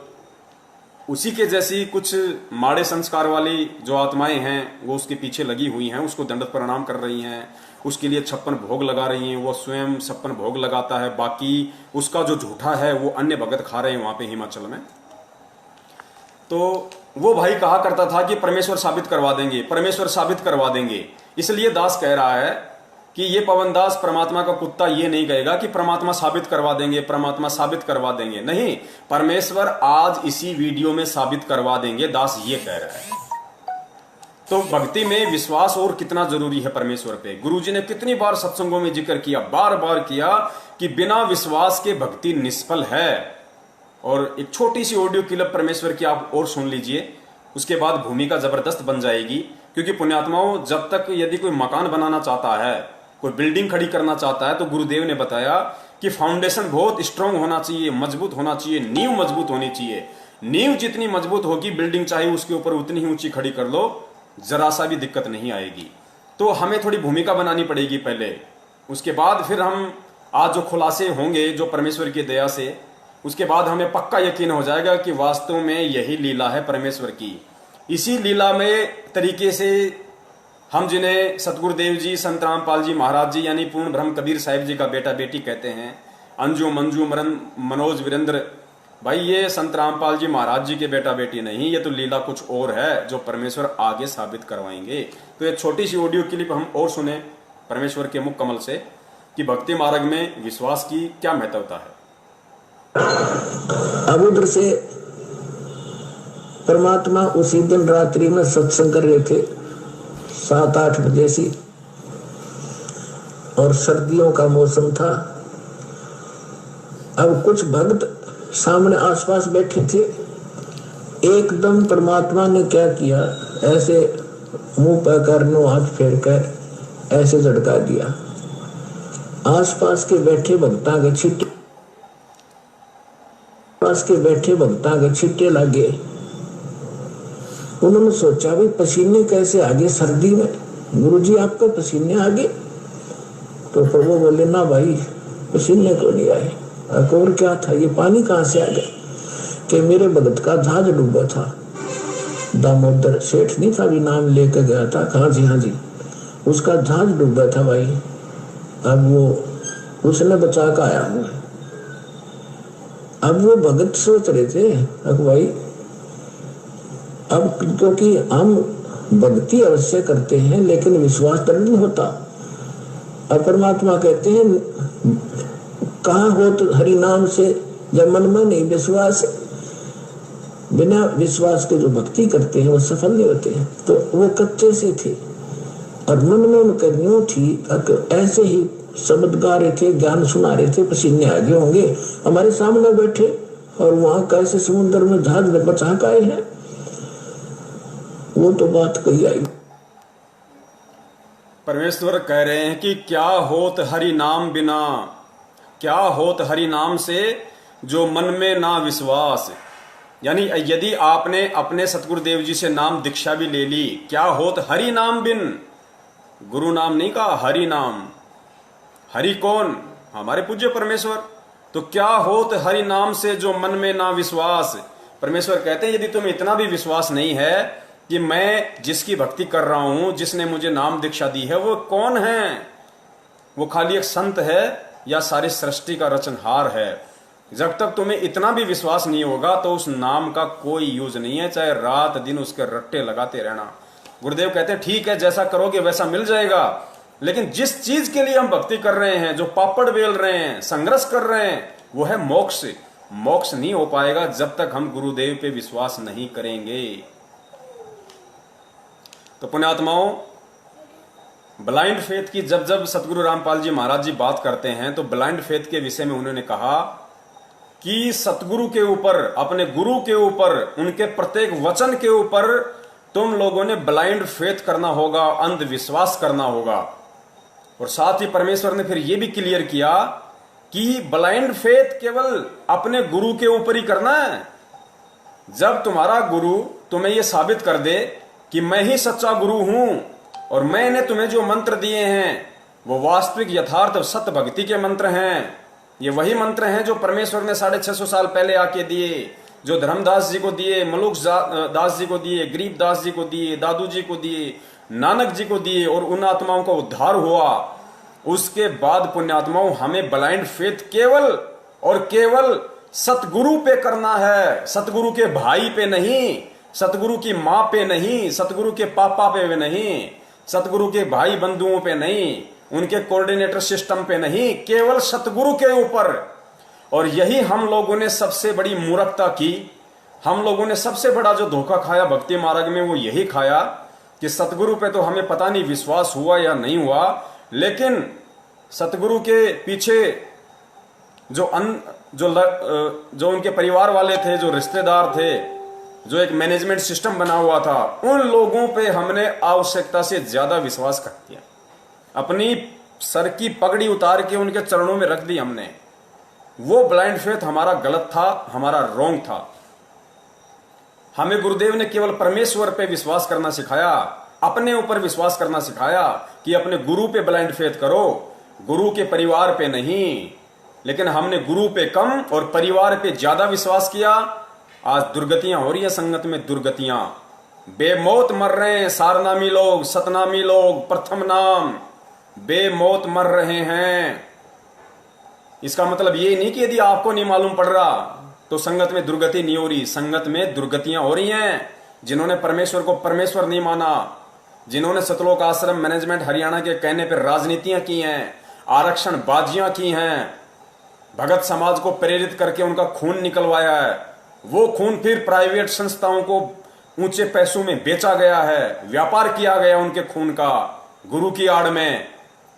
उसी के जैसी कुछ माड़े संस्कार वाली जो आत्माएं हैं वो उसके पीछे लगी हुई हैं, उसको दंडवत प्रणाम कर रही हैं, उसके लिए 56 भोग लगा रही हैं। वो स्वयं 56 भोग लगाता है, बाकी उसका जो झूठा है वो अन्य भगत खा रहे हैं वहां पे हिमाचल में। तो वो भाई कहा करता था कि परमेश्वर साबित करवा देंगे, परमेश्वर साबित करवा देंगे। इसलिए दास कह रहा है कि ये पवन दास परमात्मा का कुत्ता ये नहीं कहेगा कि परमात्मा साबित करवा देंगे, परमात्मा साबित करवा देंगे। नहीं, परमेश्वर आज इसी वीडियो में साबित करवा देंगे, दास ये कह रहा है। तो भक्ति में विश्वास और कितना जरूरी है परमेश्वर पे। गुरुजी ने कितनी बार सत्संगों में जिक्र किया, बार बार किया कि बिना विश्वास के भक्ति निष्फल है। और एक छोटी सी ऑडियो क्लिप परमेश्वर की आप और सुन लीजिए, उसके बाद भूमिका जबरदस्त बन जाएगी। क्योंकि पुण्यात्माओं, जब तक यदि कोई मकान बनाना चाहता है, कोई बिल्डिंग खड़ी करना चाहता है, तो गुरुदेव ने बताया कि फाउंडेशन बहुत स्ट्रांग होना चाहिए, मजबूत होना चाहिए, नींव मजबूत होनी चाहिए। नींव जितनी मजबूत होगी, बिल्डिंग चाहे उसके ऊपर उतनी ही ऊंची खड़ी कर लो, जरा सा भी दिक्कत नहीं आएगी। तो हमें थोड़ी भूमिका बनानी पड़ेगी पहले, उसके बाद फिर हम आज जो खुलासे होंगे जो परमेश्वर की दया से, उसके बाद हमें पक्का यकीन हो जाएगा कि वास्तव में यही लीला है परमेश्वर की। इसी लीला में तरीके से हम जिन्हें सतगुरुदेव जी, संत रामपाल जी महाराज जी यानी पूर्ण ब्रह्म कबीर साहिब जी का बेटा बेटी कहते हैं, अंजू मंजू मरन मनोज वीरेंद्र, भाई ये संत रामपाल जी महाराज जी के बेटा बेटी नहीं, ये तो लीला कुछ और है जो परमेश्वर आगे साबित करवाएंगे। तो ये छोटी सी ऑडियो क्लिप हम और सुने परमेश्वर के मुख कमल से कि भक्ति मार्ग में विश्वास की क्या महत्वता है। अब उधर से परमात्मा उसी दिन रात्रि में सत्संग कर रहे थे 7-8 बजे से, और सर्दियों का मौसम था। अब कुछ भक्त सामने आसपास बैठे थे। एकदम परमात्मा ने क्या किया, ऐसे मुंह पर करनो हाथ फेर कर ऐसे झटका दिया। आसपास के बैठे भक्तां के छिट्टे, पास के बैठे भक्तां के छिट्टे लगे। उन्होंने सोचा भाई पसीने कैसे आगे सर्दी में, गुरुजी आपके पसीने आगे? तो प्रभु बोले ना भाई पसीने को नहीं आए। और क्या था, ये पानी कहाँ से आ गया? कि मेरे भगत का जहाज डूबा था, दामोदर सेठ नहीं था भी नाम लेकर गया था, कहाँ जी, हाँ जी, उसका जहाज डूबा था भाई। अब वो उसने बचा कर आया हूँ। अब वो भगत सोच रहे थे अब भाई, अब क्योंकि हम भक्ति अवश्य करते हैं लेकिन विश्वास तो नहीं होता। अब परमात्मा कहते हैं कहाँ हो तो हरि नाम से, जब मन में नहीं विश्वास, बिना विश्वास के जो भक्ति करते हैं वो सफल नहीं होते हैं। तो वो कच्चे से थे और मन में उनका यूं थी, ऐसे ही शब्द गा रहे थे, ज्ञान सुना रहे थे, पसीने आगे होंगे, हमारे सामने बैठे और वहां कैसे समुद्र में जहाज में बचा के आए हैं। वो तो बात कही आई। परमेश्वर कह रहे हैं कि क्या होत हरि नाम बिना, क्या होत हरि नाम से जो मन में ना विश्वास। यानी यदि आपने अपने सतगुरुदेव जी से नाम दीक्षा भी ले ली, क्या होत हरि नाम बिन, गुरु नाम नहीं कहा, हरि नाम। हरि कौन? हमारे पूज्य परमेश्वर। तो क्या होत हरि नाम से जो मन में ना विश्वास। परमेश्वर कहते हैं यदि तुम्हें इतना भी विश्वास नहीं है कि मैं जिसकी भक्ति कर रहा हूं, जिसने मुझे नाम दीक्षा दी है, वो कौन है, वो खाली एक संत है या सारी सृष्टि का रचनहार है, जब तक तुम्हें इतना भी विश्वास नहीं होगा तो उस नाम का कोई यूज नहीं है, चाहे रात दिन उसके रट्टे लगाते रहना। गुरुदेव कहते हैं ठीक है, जैसा करोगे वैसा मिल जाएगा, लेकिन जिस चीज के लिए हम भक्ति कर रहे हैं, जो पापड़ बेल रहे हैं, संघर्ष कर रहे हैं, वो है मोक्ष। मोक्ष नहीं हो पाएगा जब तक हम गुरुदेव पे विश्वास नहीं करेंगे। तो पुण्यात्माओं, ब्लाइंड फेथ की जब जब सतगुरु रामपाल जी महाराज जी बात करते हैं तो ब्लाइंड फेथ के विषय में उन्होंने कहा कि सतगुरु के ऊपर, अपने गुरु के ऊपर, उनके प्रत्येक वचन के ऊपर तुम लोगों ने ब्लाइंड फेथ करना होगा, अंधविश्वास करना होगा। और साथ ही परमेश्वर ने फिर यह भी क्लियर किया कि ब्लाइंड फेथ केवल अपने गुरु के ऊपर ही करना है। जब तुम्हारा गुरु तुम्हें यह साबित कर दे कि मैं ही सच्चा गुरु हूं और मैंने तुम्हें जो मंत्र दिए हैं वो वास्तविक यथार्थ सत्य भक्ति के मंत्र हैं, ये वही मंत्र हैं जो परमेश्वर ने 650 साल पहले आके दिए, जो धर्मदास जी को दिए, मलुक दास जी को दिए, गरीबदास जी को दिए, दादू जी को दिए, नानक जी को दिए, और उन आत्माओं का उद्धार हुआ। उसके बाद पुण्यात्माओं, हमें ब्लाइंड फेथ केवल और केवल सतगुरु पे करना है, सतगुरु के भाई पे नहीं, सतगुरु की मां पे नहीं, सतगुरु के पापा पे नहीं, सतगुरु के भाई बंधुओं पे नहीं, उनके कोऑर्डिनेटर सिस्टम पे नहीं, केवल सतगुरु के ऊपर। और यही हम लोगों ने सबसे बड़ी मूर्खता की, हम लोगों ने सबसे बड़ा जो धोखा खाया भक्ति मार्ग में वो यही खाया कि सतगुरु पे तो हमें पता नहीं विश्वास हुआ या नहीं हुआ, लेकिन सतगुरु के पीछे जो उनके परिवार वाले थे, जो रिश्तेदार थे, जो एक मैनेजमेंट सिस्टम बना हुआ था, उन लोगों पे हमने आवश्यकता से ज्यादा विश्वास कर दिया। अपनी सर की पगड़ी उतार के उनके चरणों में रख दी हमने। वो ब्लाइंड फेथ हमारा गलत था, हमारा रॉन्ग था। हमें गुरुदेव ने केवल परमेश्वर पे विश्वास करना सिखाया, अपने ऊपर विश्वास करना सिखाया कि अपने गुरु पे ब्लाइंड फेथ करो, गुरु के परिवार पे नहीं। लेकिन हमने गुरु पे कम और परिवार पे ज्यादा विश्वास किया। आज दुर्गतियां हो रही है संगत में, दुर्गतियां, बेमौत मर रहे हैं सारनामी लोग, सतनामी लोग, प्रथम नाम बेमौत मर रहे हैं। इसका मतलब ये नहीं कि यदि आपको नहीं मालूम पड़ रहा तो संगत में दुर्गति नहीं हो रही। संगत में दुर्गतियां हो रही हैं। जिन्होंने परमेश्वर को परमेश्वर नहीं माना, जिन्होंने सतलोक आश्रम मैनेजमेंट हरियाणा के कहने पर राजनीतियां की हैं, आरक्षण बाजियां की हैं, भगत समाज को प्रेरित करके उनका खून निकलवाया है, वो खून फिर प्राइवेट संस्थाओं को ऊंचे पैसों में बेचा गया है, व्यापार किया गया उनके खून का, गुरु की आड़ में,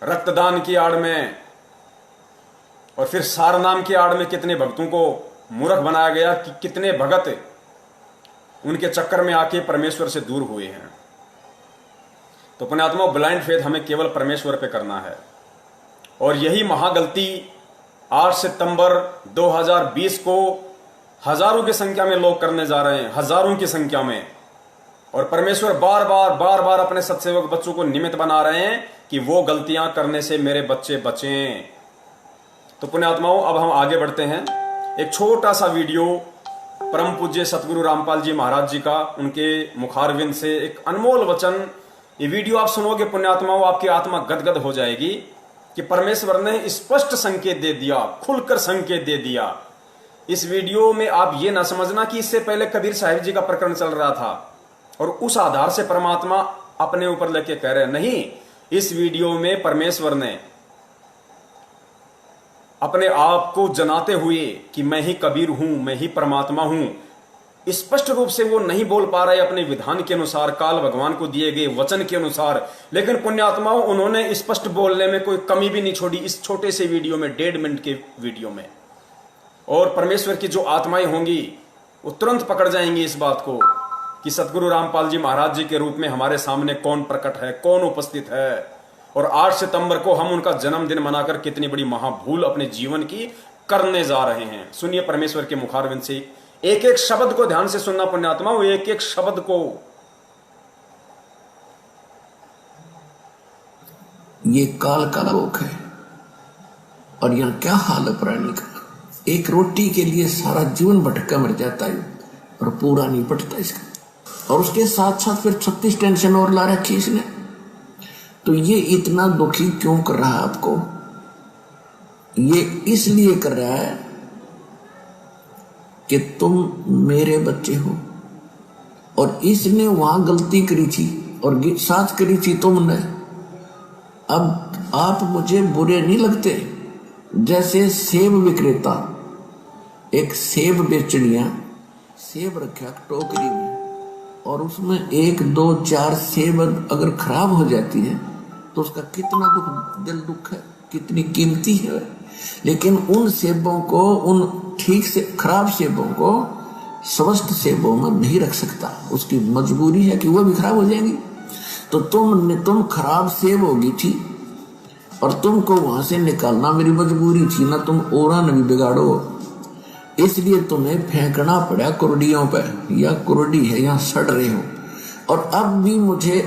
रक्तदान की आड़ में, और फिर सार नाम की आड़ में कितने भक्तों को मूर्ख बनाया गया कि कितने भगत उनके चक्कर में आके परमेश्वर से दूर हुए हैं। तो पुण्यात्मा, ब्लाइंड फेथ हमें केवल परमेश्वर पे करना है। और यही महागलती 8 सितंबर 2020 को हजारों की संख्या में लोग करने जा रहे हैं, हजारों की संख्या में। और परमेश्वर बार बार अपने सत्सेवक बच्चों को निमित्त बना रहे हैं कि वो गलतियां करने से मेरे बच्चे बचें। तो पुण्यात्माओं, अब हम आगे बढ़ते हैं। एक छोटा सा वीडियो परम पूज्य सतगुरु रामपाल जी महाराज जी का, उनके मुखारविंद से एक अनमोल वचन। ये वीडियो आप सुनोगे पुण्यात्माओं, आपकी आत्मा गदगद हो जाएगी कि परमेश्वर ने स्पष्ट संकेत दे दिया, खुलकर संकेत दे दिया। इस वीडियो में आप ये ना समझना कि इससे पहले कबीर साहिब जी का प्रकरण चल रहा था और उस आधार से परमात्मा अपने ऊपर लेके कह रहे हैं। नहीं, इस वीडियो में परमेश्वर ने अपने आप को जनाते हुए कि मैं ही कबीर हूं, मैं ही परमात्मा हूं, स्पष्ट रूप से वो नहीं बोल पा रहे अपने विधान के अनुसार, काल भगवान को दिए गए वचन के अनुसार, लेकिन पुण्यात्माओं उन्होंने स्पष्ट बोलने में कोई कमी भी नहीं छोड़ी इस छोटे से वीडियो में, 1.5 मिनट के वीडियो में। और परमेश्वर की जो आत्माएं होंगी वो तुरंत पकड़ जाएंगी इस बात को कि सतगुरु रामपाल जी महाराज जी के रूप में हमारे सामने कौन प्रकट है, कौन उपस्थित है। और 8 सितंबर को हम उनका जन्मदिन मनाकर कितनी बड़ी महाभूल अपने जीवन की करने जा रहे हैं। सुनिए परमेश्वर के मुखारविंद से, एक एक शब्द को ध्यान से सुनना पुण्यात्मा, एक एक शब्द को। ये काल का लोक है। और यहाँ क्या हाल है प्राणी का, एक रोटी के लिए सारा जीवन भटका मर जाता है और पूरा नहीं पटता इसका। और उसके साथ साथ फिर 36 टेंशन और ला रखी इसने। तो ये इतना दुखी क्यों कर रहा है आपको? ये इसलिए कर रहा है कि तुम मेरे बच्चे हो। और इसने वहां गलती करी थी और साथ करी थी तुमने। अब आप मुझे बुरे नहीं लगते? जैसे सेब विक्रेता एक सेब बेचनिया सेब रखा टोकरी में और उसमें 1 2 4 सेब अगर खराब हो जाती है तो उसका कितना दिल दुख है, कितनी कीमती है। लेकिन उन सेबों को, उन ठीक से खराब सेबों को स्वस्थ सेबों में नहीं रख सकता। उसकी मजबूरी है कि वह भी खराब हो जाएंगी। तो तुम खराब सेब होगी थी और तुमको वहां से निकालना मेरी मजबूरी थी ना, तुम ओरा न भी बिगाड़ो। इसलिए तुम्हें फेंकना पड़ा कुर्डियों पे, या कुर्डी है या सड़ रहे हो। और अब भी मुझे,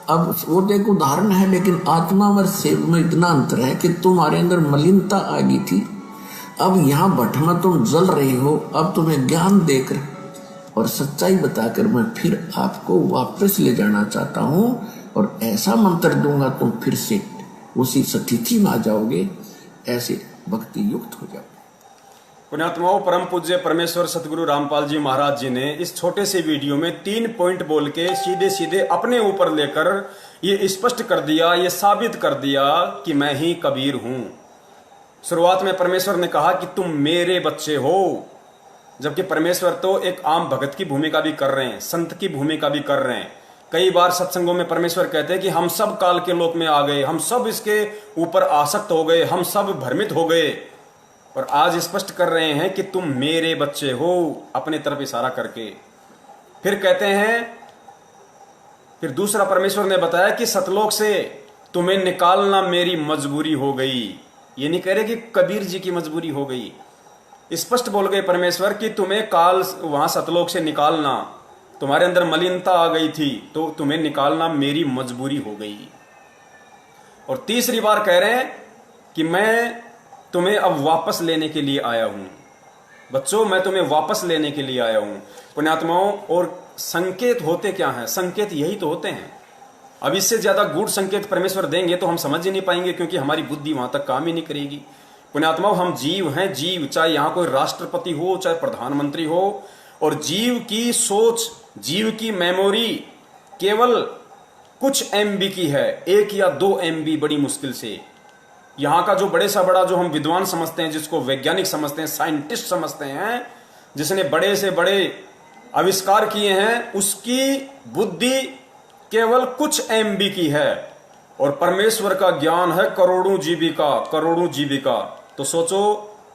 अब वो तो एक उदाहरण है, लेकिन आत्मा और सेब में इतना अंतर है कि तुम्हारे अंदर मलिनता आ गई थी। अब यहाँ भट्ट में तुम जल रहे हो। अब तुम्हें ज्ञान देकर और सच्चाई बताकर मैं फिर आपको वापस ले जाना चाहता हूँ और ऐसा मंत्र दूंगा तुम फिर से उसी स्थिति में आ जाओगे, ऐसे भक्ति युक्त हो जाओगे। पुण्यात्माओं, परम पूज्य परमेश्वर सतगुरु रामपाल जी महाराज जी ने इस छोटे से वीडियो में 3 पॉइंट बोल के सीधे सीधे अपने ऊपर लेकर ये स्पष्ट कर दिया, ये साबित कर दिया कि मैं ही कबीर हूं। शुरुआत में परमेश्वर ने कहा कि तुम मेरे बच्चे हो, जबकि परमेश्वर तो एक आम भगत की भूमिका भी कर रहे हैं, संत की भूमिका भी कर रहे हैं। कई बार सत्संगों में परमेश्वर कहते हैं कि हम सब काल के लोक में आ गए, हम सब इसके ऊपर आसक्त हो गए, हम सब भ्रमित हो गए। और आज स्पष्ट कर रहे हैं कि तुम मेरे बच्चे हो, अपने तरफ इशारा करके। फिर कहते हैं, फिर दूसरा परमेश्वर ने बताया कि सतलोक से तुम्हें निकालना मेरी मजबूरी हो गई। ये नहीं कह रहे कि कबीर जी की मजबूरी हो गई, स्पष्ट बोल गए परमेश्वर कि तुम्हें काल वहां सतलोक से निकालना, तुम्हारे अंदर मलिनता आ गई थी तो तुम्हें निकालना मेरी मजबूरी हो गई। और तीसरी बार कह रहे हैं कि मैं तुम्हें अब वापस लेने के लिए आया हूं। बच्चों, मैं तुम्हें वापस लेने के लिए आया हूं। पुण्यात्माओं, और संकेत होते क्या हैं? संकेत यही तो होते हैं। अब इससे ज्यादा गूढ़ संकेत परमेश्वर देंगे तो हम समझ ही नहीं पाएंगे, क्योंकि हमारी बुद्धि वहां तक काम ही नहीं करेगी। पुण्यात्माओं, हम जीव हैं, जीव, चाहे यहां कोई राष्ट्रपति हो, चाहे प्रधानमंत्री हो, और जीव की सोच, जीव की मेमोरी केवल कुछ MB की है, 1 या 2 MB बड़ी मुश्किल से। यहां का जो बड़े सा बड़ा, जो हम विद्वान समझते हैं, जिसको वैज्ञानिक समझते हैं, साइंटिस्ट समझते हैं, जिसने बड़े से बड़े आविष्कार किए हैं, उसकी बुद्धि केवल कुछ MB की है। और परमेश्वर का ज्ञान है करोड़ों GB का, करोड़ों GB का। तो सोचो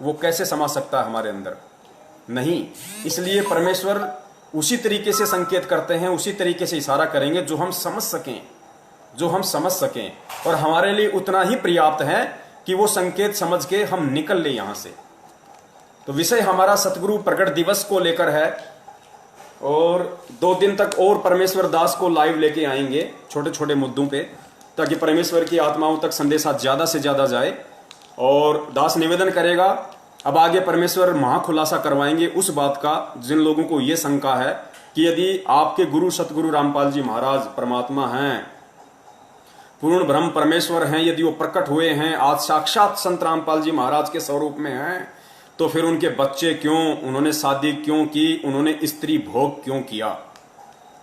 वो कैसे समा सकता है हमारे अंदर? नहीं। इसलिए परमेश्वर उसी तरीके से संकेत करते हैं, उसी तरीके से इशारा करेंगे जो हम समझ सकें, जो हम समझ सकें। और हमारे लिए उतना ही पर्याप्त है कि वो संकेत समझ के हम निकल ले यहां से। तो विषय हमारा सतगुरु प्रकट दिवस को लेकर है, और 2 दिन तक और परमेश्वर दास को लाइव लेके आएंगे छोटे छोटे मुद्दों पे, ताकि परमेश्वर की आत्माओं तक संदेशा ज्यादा से ज्यादा जाए। और दास निवेदन करेगा, अब आगे परमेश्वर महाखुलासा करवाएंगे उस बात का जिन लोगों को यह शंका है कि यदि आपके गुरु सतगुरु रामपाल जी महाराज परमात्मा हैं, पूर्ण ब्रह्म परमेश्वर हैं, यदि वो प्रकट हुए हैं, आज साक्षात संत रामपाल जी महाराज के स्वरूप में हैं, तो फिर उनके बच्चे क्यों, उन्होंने शादी क्यों की, उन्होंने स्त्री भोग क्यों किया?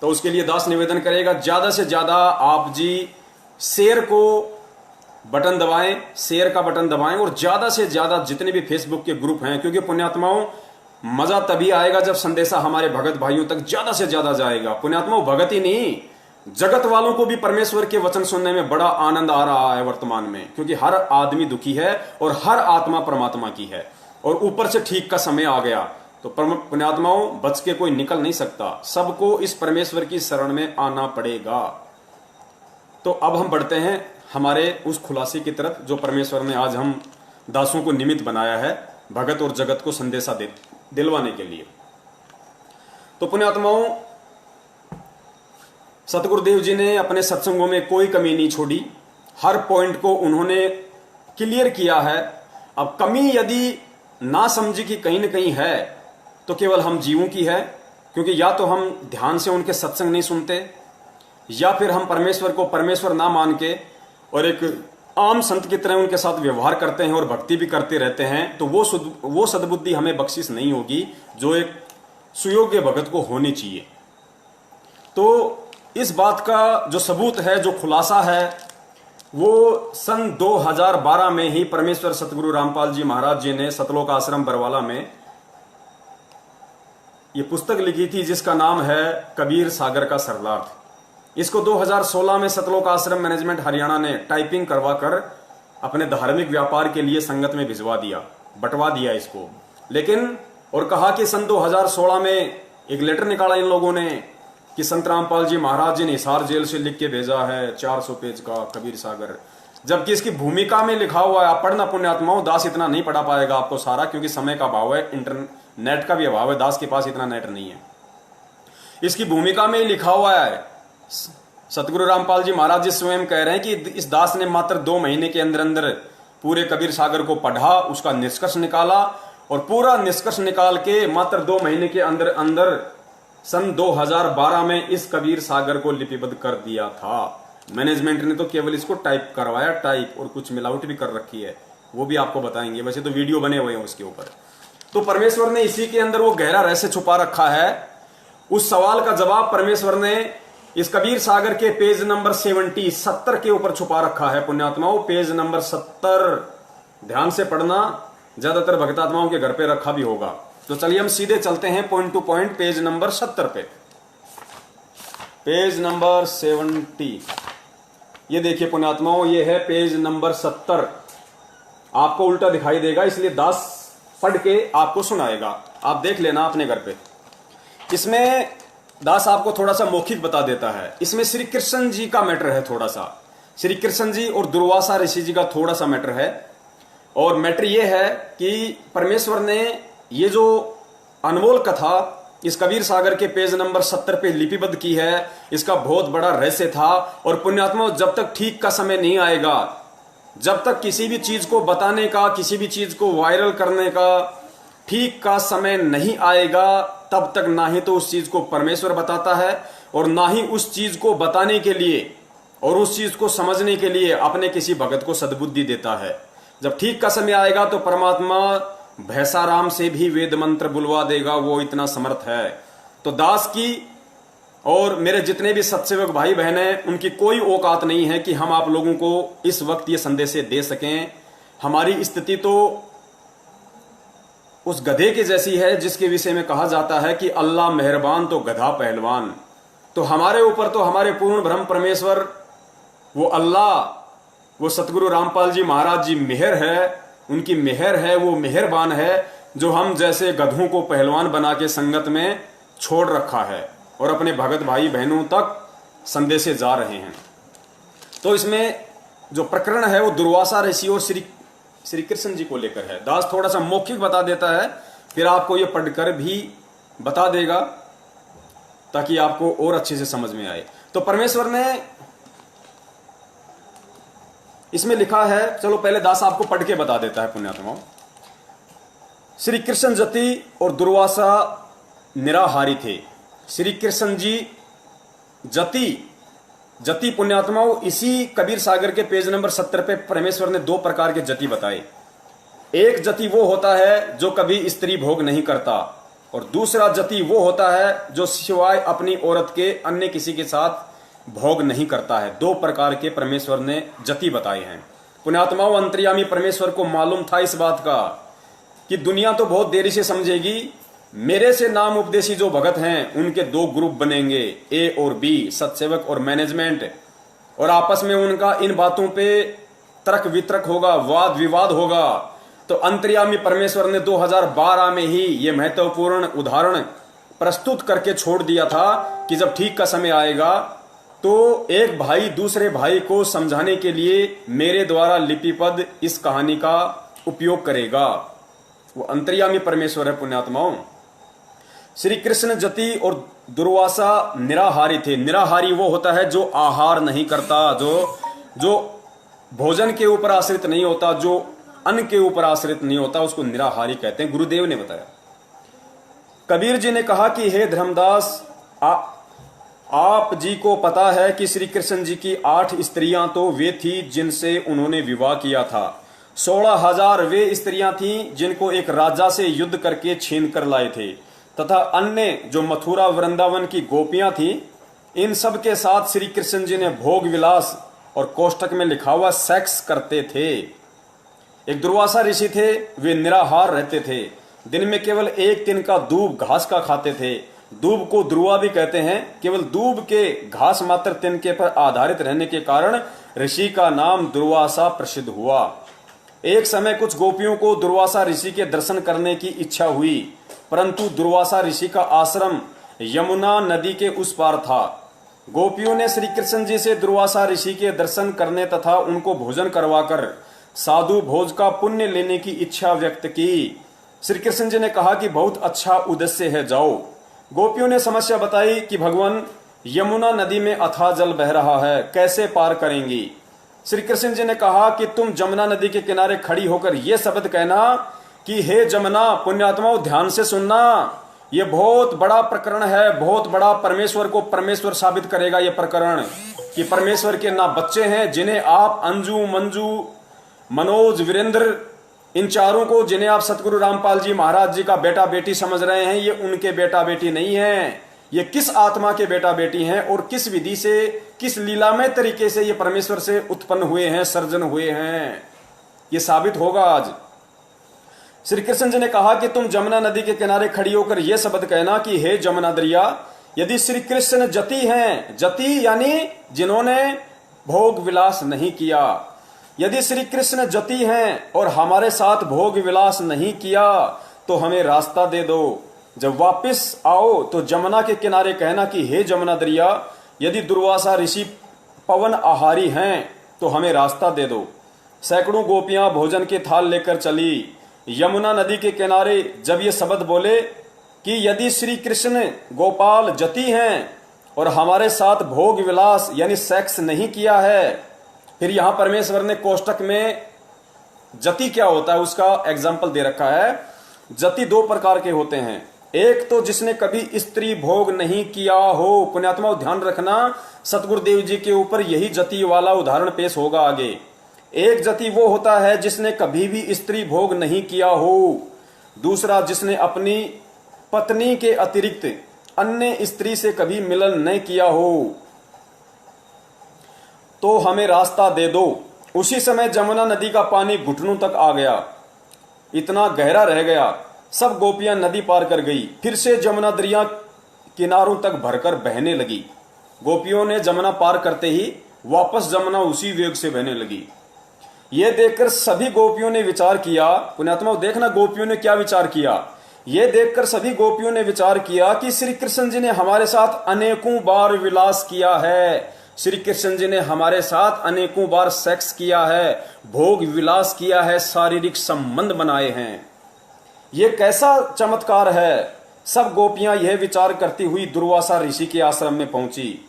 तो उसके लिए दास निवेदन करेगा, ज्यादा से ज्यादा आप जी शेयर को बटन दबाएं, शेयर का बटन दबाएं, और ज्यादा से ज्यादा जितने भी फेसबुक के ग्रुप हैं, क्योंकि पुण्यात्माओं मजा तभी आएगा जब संदेशा हमारे भगत भाइयों तक ज्यादा से ज्यादा जाएगा। पुण्यात्माओं, भगत ही नहीं, जगत वालों को भी परमेश्वर के वचन सुनने में बड़ा आनंद आ रहा है वर्तमान में, क्योंकि हर आदमी दुखी है और हर आत्मा परमात्मा की है, और ऊपर से ठीक का समय आ गया। तो पुण्यात्माओं, बच के कोई निकल नहीं सकता, सबको इस परमेश्वर की शरण में आना पड़ेगा। तो अब हम बढ़ते हैं हमारे उस खुलासे की तरफ जो परमेश्वर ने आज हम दासों को निमित्त बनाया है भगत और जगत को संदेशा दिलवाने के लिए। तो पुण्यात्माओं, सतगुरुदेव जी ने अपने सत्संगों में कोई कमी नहीं छोड़ी, हर पॉइंट को उन्होंने क्लियर किया है। अब कमी यदि ना समझी कि कहीं ना कहीं है तो केवल हम जीवों की है, क्योंकि या तो हम ध्यान से उनके सत्संग नहीं सुनते, या फिर हम परमेश्वर को परमेश्वर ना मान के और एक आम संत की तरह उनके साथ व्यवहार करते हैं और भक्ति भी करते रहते हैं, तो वो सद्बुद्धि हमें बख्शिश नहीं होगी जो एक सुयोग्य भगत को होनी चाहिए। तो इस बात का जो सबूत है, जो खुलासा है, वो सन 2012 में ही परमेश्वर सतगुरु रामपाल जी महाराज जी ने सतलोक आश्रम बरवाला में ये पुस्तक लिखी थी जिसका नाम है कबीर सागर का सरलार्थ। इसको 2016 में सतलोक आश्रम मैनेजमेंट हरियाणा ने टाइपिंग करवाकर अपने धार्मिक व्यापार के लिए संगत में भिजवा दिया, बंटवा दिया इसको। लेकिन और कहा कि सन 2016 में एक लेटर निकाला इन लोगों ने कि संत रामपाल जी महाराज जी ने हिसार जेल से लिख के भेजा है 400 पेज का कबीर सागर, जबकि इसकी भूमिका में लिखा हुआ है। आप पढ़ना पुण्यात्माओं, दास इतना नहीं पढ़ा पाएगा आपको सारा, क्योंकि समय का अभाव है, इंटरनेट का भी अभाव है, दास के पास इतना नेट नहीं है। इसकी भूमिका में ही लिखा हुआ है, सतगुरु रामपाल जी महाराज जी स्वयं कह रहे हैं कि इस दास ने मात्र 2 महीने के अंदर अंदर पूरे कबीर सागर को पढ़ा, उसका निष्कर्ष निकाला, और पूरा निष्कर्ष निकाल के मात्र 2 महीने के अंदर अंदर सन 2012 में इस कबीर सागर को लिपिबद्ध कर दिया था। मैनेजमेंट ने तो केवल इसको टाइप करवाया, टाइप, और कुछ मिलावट भी कर रखी है, वो भी आपको बताएंगे, वैसे तो वीडियो बने हुए हैं उसके ऊपर। तो परमेश्वर ने इसी के अंदर वो गहरा रहस्य छुपा रखा है। उस सवाल का जवाब परमेश्वर ने इस कबीर सागर के पेज नंबर 70 के ऊपर छुपा रखा है पुण्यात्माओं। पेज नंबर 70 ध्यान से पढ़ना, ज्यादातर भक्तात्माओं के घर पे रखा भी होगा। तो चलिए हम सीधे चलते हैं point two point page number 70 पे। पेज नंबर 70, ये देखिए पुण्यात्माओं, ये है पेज नंबर 70। आपको उल्टा दिखाई देगा, इसलिए दास पढ़ के आपको सुनाएगा, आप देख लेना अपने घर पे। इसमें दास आपको थोड़ा सा मौखिक बता देता है। इसमें श्री कृष्ण जी का मैटर है, थोड़ा सा श्री कृष्ण जी और दुर्वासा ऋषि जी का थोड़ा सा मैटर है। और मैटर ये है कि परमेश्वर ने ये जो अनमोल कथा इस कबीर सागर के पेज नंबर 70 पे लिपिबद्ध की है, इसका बहुत बड़ा रहस्य था। और पुण्यात्मा, जब तक ठीक का समय नहीं आएगा, जब तक किसी भी चीज को बताने का, किसी भी चीज को वायरल करने का ठीक का समय नहीं आएगा, तब तक ना ही तो उस चीज को परमेश्वर बताता है और ना ही उस चीज को बताने के लिए और उस चीज को समझने के लिए अपने किसी भगत को सद्बुद्धि देता है। जब ठीक का समय आएगा तो परमात्मा भैसाराम से भी वेद मंत्र बुलवा देगा, वो इतना समर्थ है। तो दास की और मेरे जितने भी सत्सेवक भाई बहन हैं, उनकी कोई औकात नहीं है कि हम आप लोगों को इस वक्त ये संदेश दे सकें। हमारी स्थिति तो उस गधे के जैसी है जिसके विषय में कहा जाता है कि अल्लाह मेहरबान तो गधा पहलवान। तो हमारे ऊपर तो हमारे पूर्ण ब्रह्म परमेश्वर, वो अल्लाह, वो सतगुरु रामपाल जी महाराज जी मेहर है, उनकी मेहर है, वो मेहरबान है, जो हम जैसे गधों को पहलवान बना के संगत में छोड़ रखा है और अपने भगत भाई बहनों तक संदेशे जा रहे हैं। तो इसमें जो प्रकरण है वो दुर्वासा ऋषि और श्री कृष्ण जी को लेकर है। दास थोड़ा सा मौखिक बता देता है, फिर आपको ये पढ़कर भी बता देगा ताकि आपको और अच्छे से समझ में आए। तो परमेश्वर ने इसमें लिखा है, चलो पहले दास आपको पढ़ के बता देता है पुण्यात्माओं। श्री कृष्ण जति और दुर्वासा निराहारी थे। श्री कृष्ण जी जति पुण्यात्माओं, इसी कबीर सागर के पेज नंबर 70 पे परमेश्वर ने 2 प्रकार के जति बताए। एक जति वो होता है जो कभी स्त्री भोग नहीं करता, और दूसरा जति वो होता है जो सिवाय अपनी औरत के अन्य किसी के साथ भोग नहीं करता है। 2 प्रकार के परमेश्वर ने जति बताए हैं। पुण्यात्माओं, अंतर्यामी परमेश्वर को मालूम था इस बात का कि दुनिया तो बहुत देरी से समझेगी, मेरे से नाम उपदेशी जो भगत हैं उनके 2 ग्रुप बनेंगे, ए और बी, सत्सेवक और मैनेजमेंट, और आपस में उनका इन बातों पे तर्क वितर्क होगा, वाद विवाद होगा। तो अंतर्यामी परमेश्वर ने 2012 में ही ये महत्वपूर्ण उदाहरण प्रस्तुत करके छोड़ दिया था कि जब ठीक का समय आएगा तो एक भाई दूसरे भाई को समझाने के लिए मेरे द्वारा लिपिबद्ध इस कहानी का उपयोग करेगा। वो अंतर्यामी परमेश्वर है पुण्यात्माओं। श्री कृष्ण जति और दुर्वासा निराहारी थे। निराहारी वो होता है जो आहार नहीं करता, जो भोजन के ऊपर आश्रित नहीं होता, जो अन्न के ऊपर आश्रित नहीं होता, उसको निराहारी कहते हैं, गुरुदेव ने बताया। कबीर जी ने कहा कि हे धर्मदास, आप जी को पता है कि श्री कृष्ण जी की 8 स्त्रियां तो वे थी जिनसे उन्होंने विवाह किया था। 16,000 वे स्त्रियां थीं जिनको एक राजा से युद्ध करके छीन कर लाए थे, तथा अन्य जो मथुरा वृंदावन की गोपियां थीं, इन सब के साथ श्री कृष्ण जी ने भोग विलास और कोष्टक में लिखा हुआ सेक्स करते थे। एक दुर्वासा ऋषि थे, वे निराहार रहते थे, दिन में केवल 1 दिन का दूब घास का खाते थे। दूब को ध्रुवा भी कहते हैं। केवल दूब के घास मात्र तिनके पर आधारित रहने के कारण ऋषि का नाम दुर्वासा प्रसिद्ध हुआ। एक समय कुछ गोपियों को दुर्वासा ऋषि के दर्शन करने की इच्छा हुई, परंतु दुर्वासा ऋषि का आश्रम यमुना नदी के उस पार था। गोपियों ने श्री कृष्ण जी से दुर्वासा ऋषि के दर्शन करने तथा उनको भोजन करवाकर साधु भोज का पुण्य लेने की इच्छा व्यक्त की। श्री कृष्ण जी ने कहा कि बहुत अच्छा उद्देश्य है, जाओ। गोपियों ने समस्या बताई कि भगवान, यमुना नदी में अथाह जल बह रहा है, कैसे पार करेंगी। श्री कृष्ण जी ने कहा कि तुम जमुना नदी के किनारे खड़ी होकर यह शब्द कहना कि हे जमुना, पुण्यात्माओं ध्यान से सुनना, ये बहुत बड़ा प्रकरण है, बहुत बड़ा, परमेश्वर को परमेश्वर साबित करेगा ये प्रकरण, कि परमेश्वर के ना बच्चे हैं जिन्हें आप अंजू, मंजू, मनोज, वीरेंद्र, इन चारों को जिन्हें आप सतगुरु रामपाल जी महाराज जी का बेटा बेटी समझ रहे हैं, ये उनके बेटा बेटी नहीं है। ये किस आत्मा के बेटा बेटी हैं और किस विधि से, किस लीलामय तरीके से ये परमेश्वर से उत्पन्न हुए हैं, सर्जन हुए हैं, ये साबित होगा आज। श्री कृष्ण जी ने कहा कि तुम जमुना नदी के किनारे खड़ी होकर यह शब्द कहना कि हे जमुना दरिया, यदि श्री कृष्ण जति हैं, जति यानी जिन्होंने भोग विलास नहीं किया, यदि श्री कृष्ण जति हैं और हमारे साथ भोग विलास नहीं किया तो हमें रास्ता दे दो। जब वापस आओ तो जमुना के किनारे कहना कि हे जमुना दरिया, यदि दुर्वासा ऋषि पवन आहारी हैं तो हमें रास्ता दे दो। सैकड़ों गोपियां भोजन के थाल लेकर चली। यमुना नदी के किनारे जब ये शब्द बोले कि यदि श्री कृष्ण गोपाल जति हैं और हमारे साथ भोग विलास यानी सेक्स नहीं किया है, फिर यहां परमेश्वर ने कोष्टक में जति क्या होता है उसका एग्जाम्पल दे रखा है। जति 2 प्रकार के होते हैं, एक तो जिसने कभी स्त्री भोग नहीं किया हो, पुण्यात्मा ध्यान रखना, सतगुरुदेव जी के ऊपर यही जति वाला उदाहरण पेश होगा आगे। एक जति वो होता है जिसने कभी भी स्त्री भोग नहीं किया हो, दूसरा जिसने अपनी पत्नी के अतिरिक्त अन्य स्त्री से कभी मिलन नहीं किया हो, तो हमें रास्ता दे दो। उसी समय जमुना नदी का पानी घुटनों तक आ गया, इतना गहरा रह गया। सब गोपियां नदी पार कर गई। फिर से जमुना दरिया किनारों तक भरकर बहने लगी। गोपियों ने जमुना पार करते ही वापस जमुना उसी वेग से बहने लगी। यह देखकर सभी गोपियों ने विचार किया, पुण्यात्मा देखना गोपियों ने क्या विचार किया। यह देखकर सभी गोपियों ने विचार किया कि श्री कृष्ण जी ने हमारे साथ अनेकों बार विलास किया है, श्री कृष्ण जी ने हमारे साथ अनेकों बार सेक्स किया है, भोग विलास किया है, शारीरिक संबंध बनाए हैं। यह कैसा चमत्कार है। सब गोपियां यह विचार करती हुई दुर्वासा ऋषि के आश्रम में पहुंची।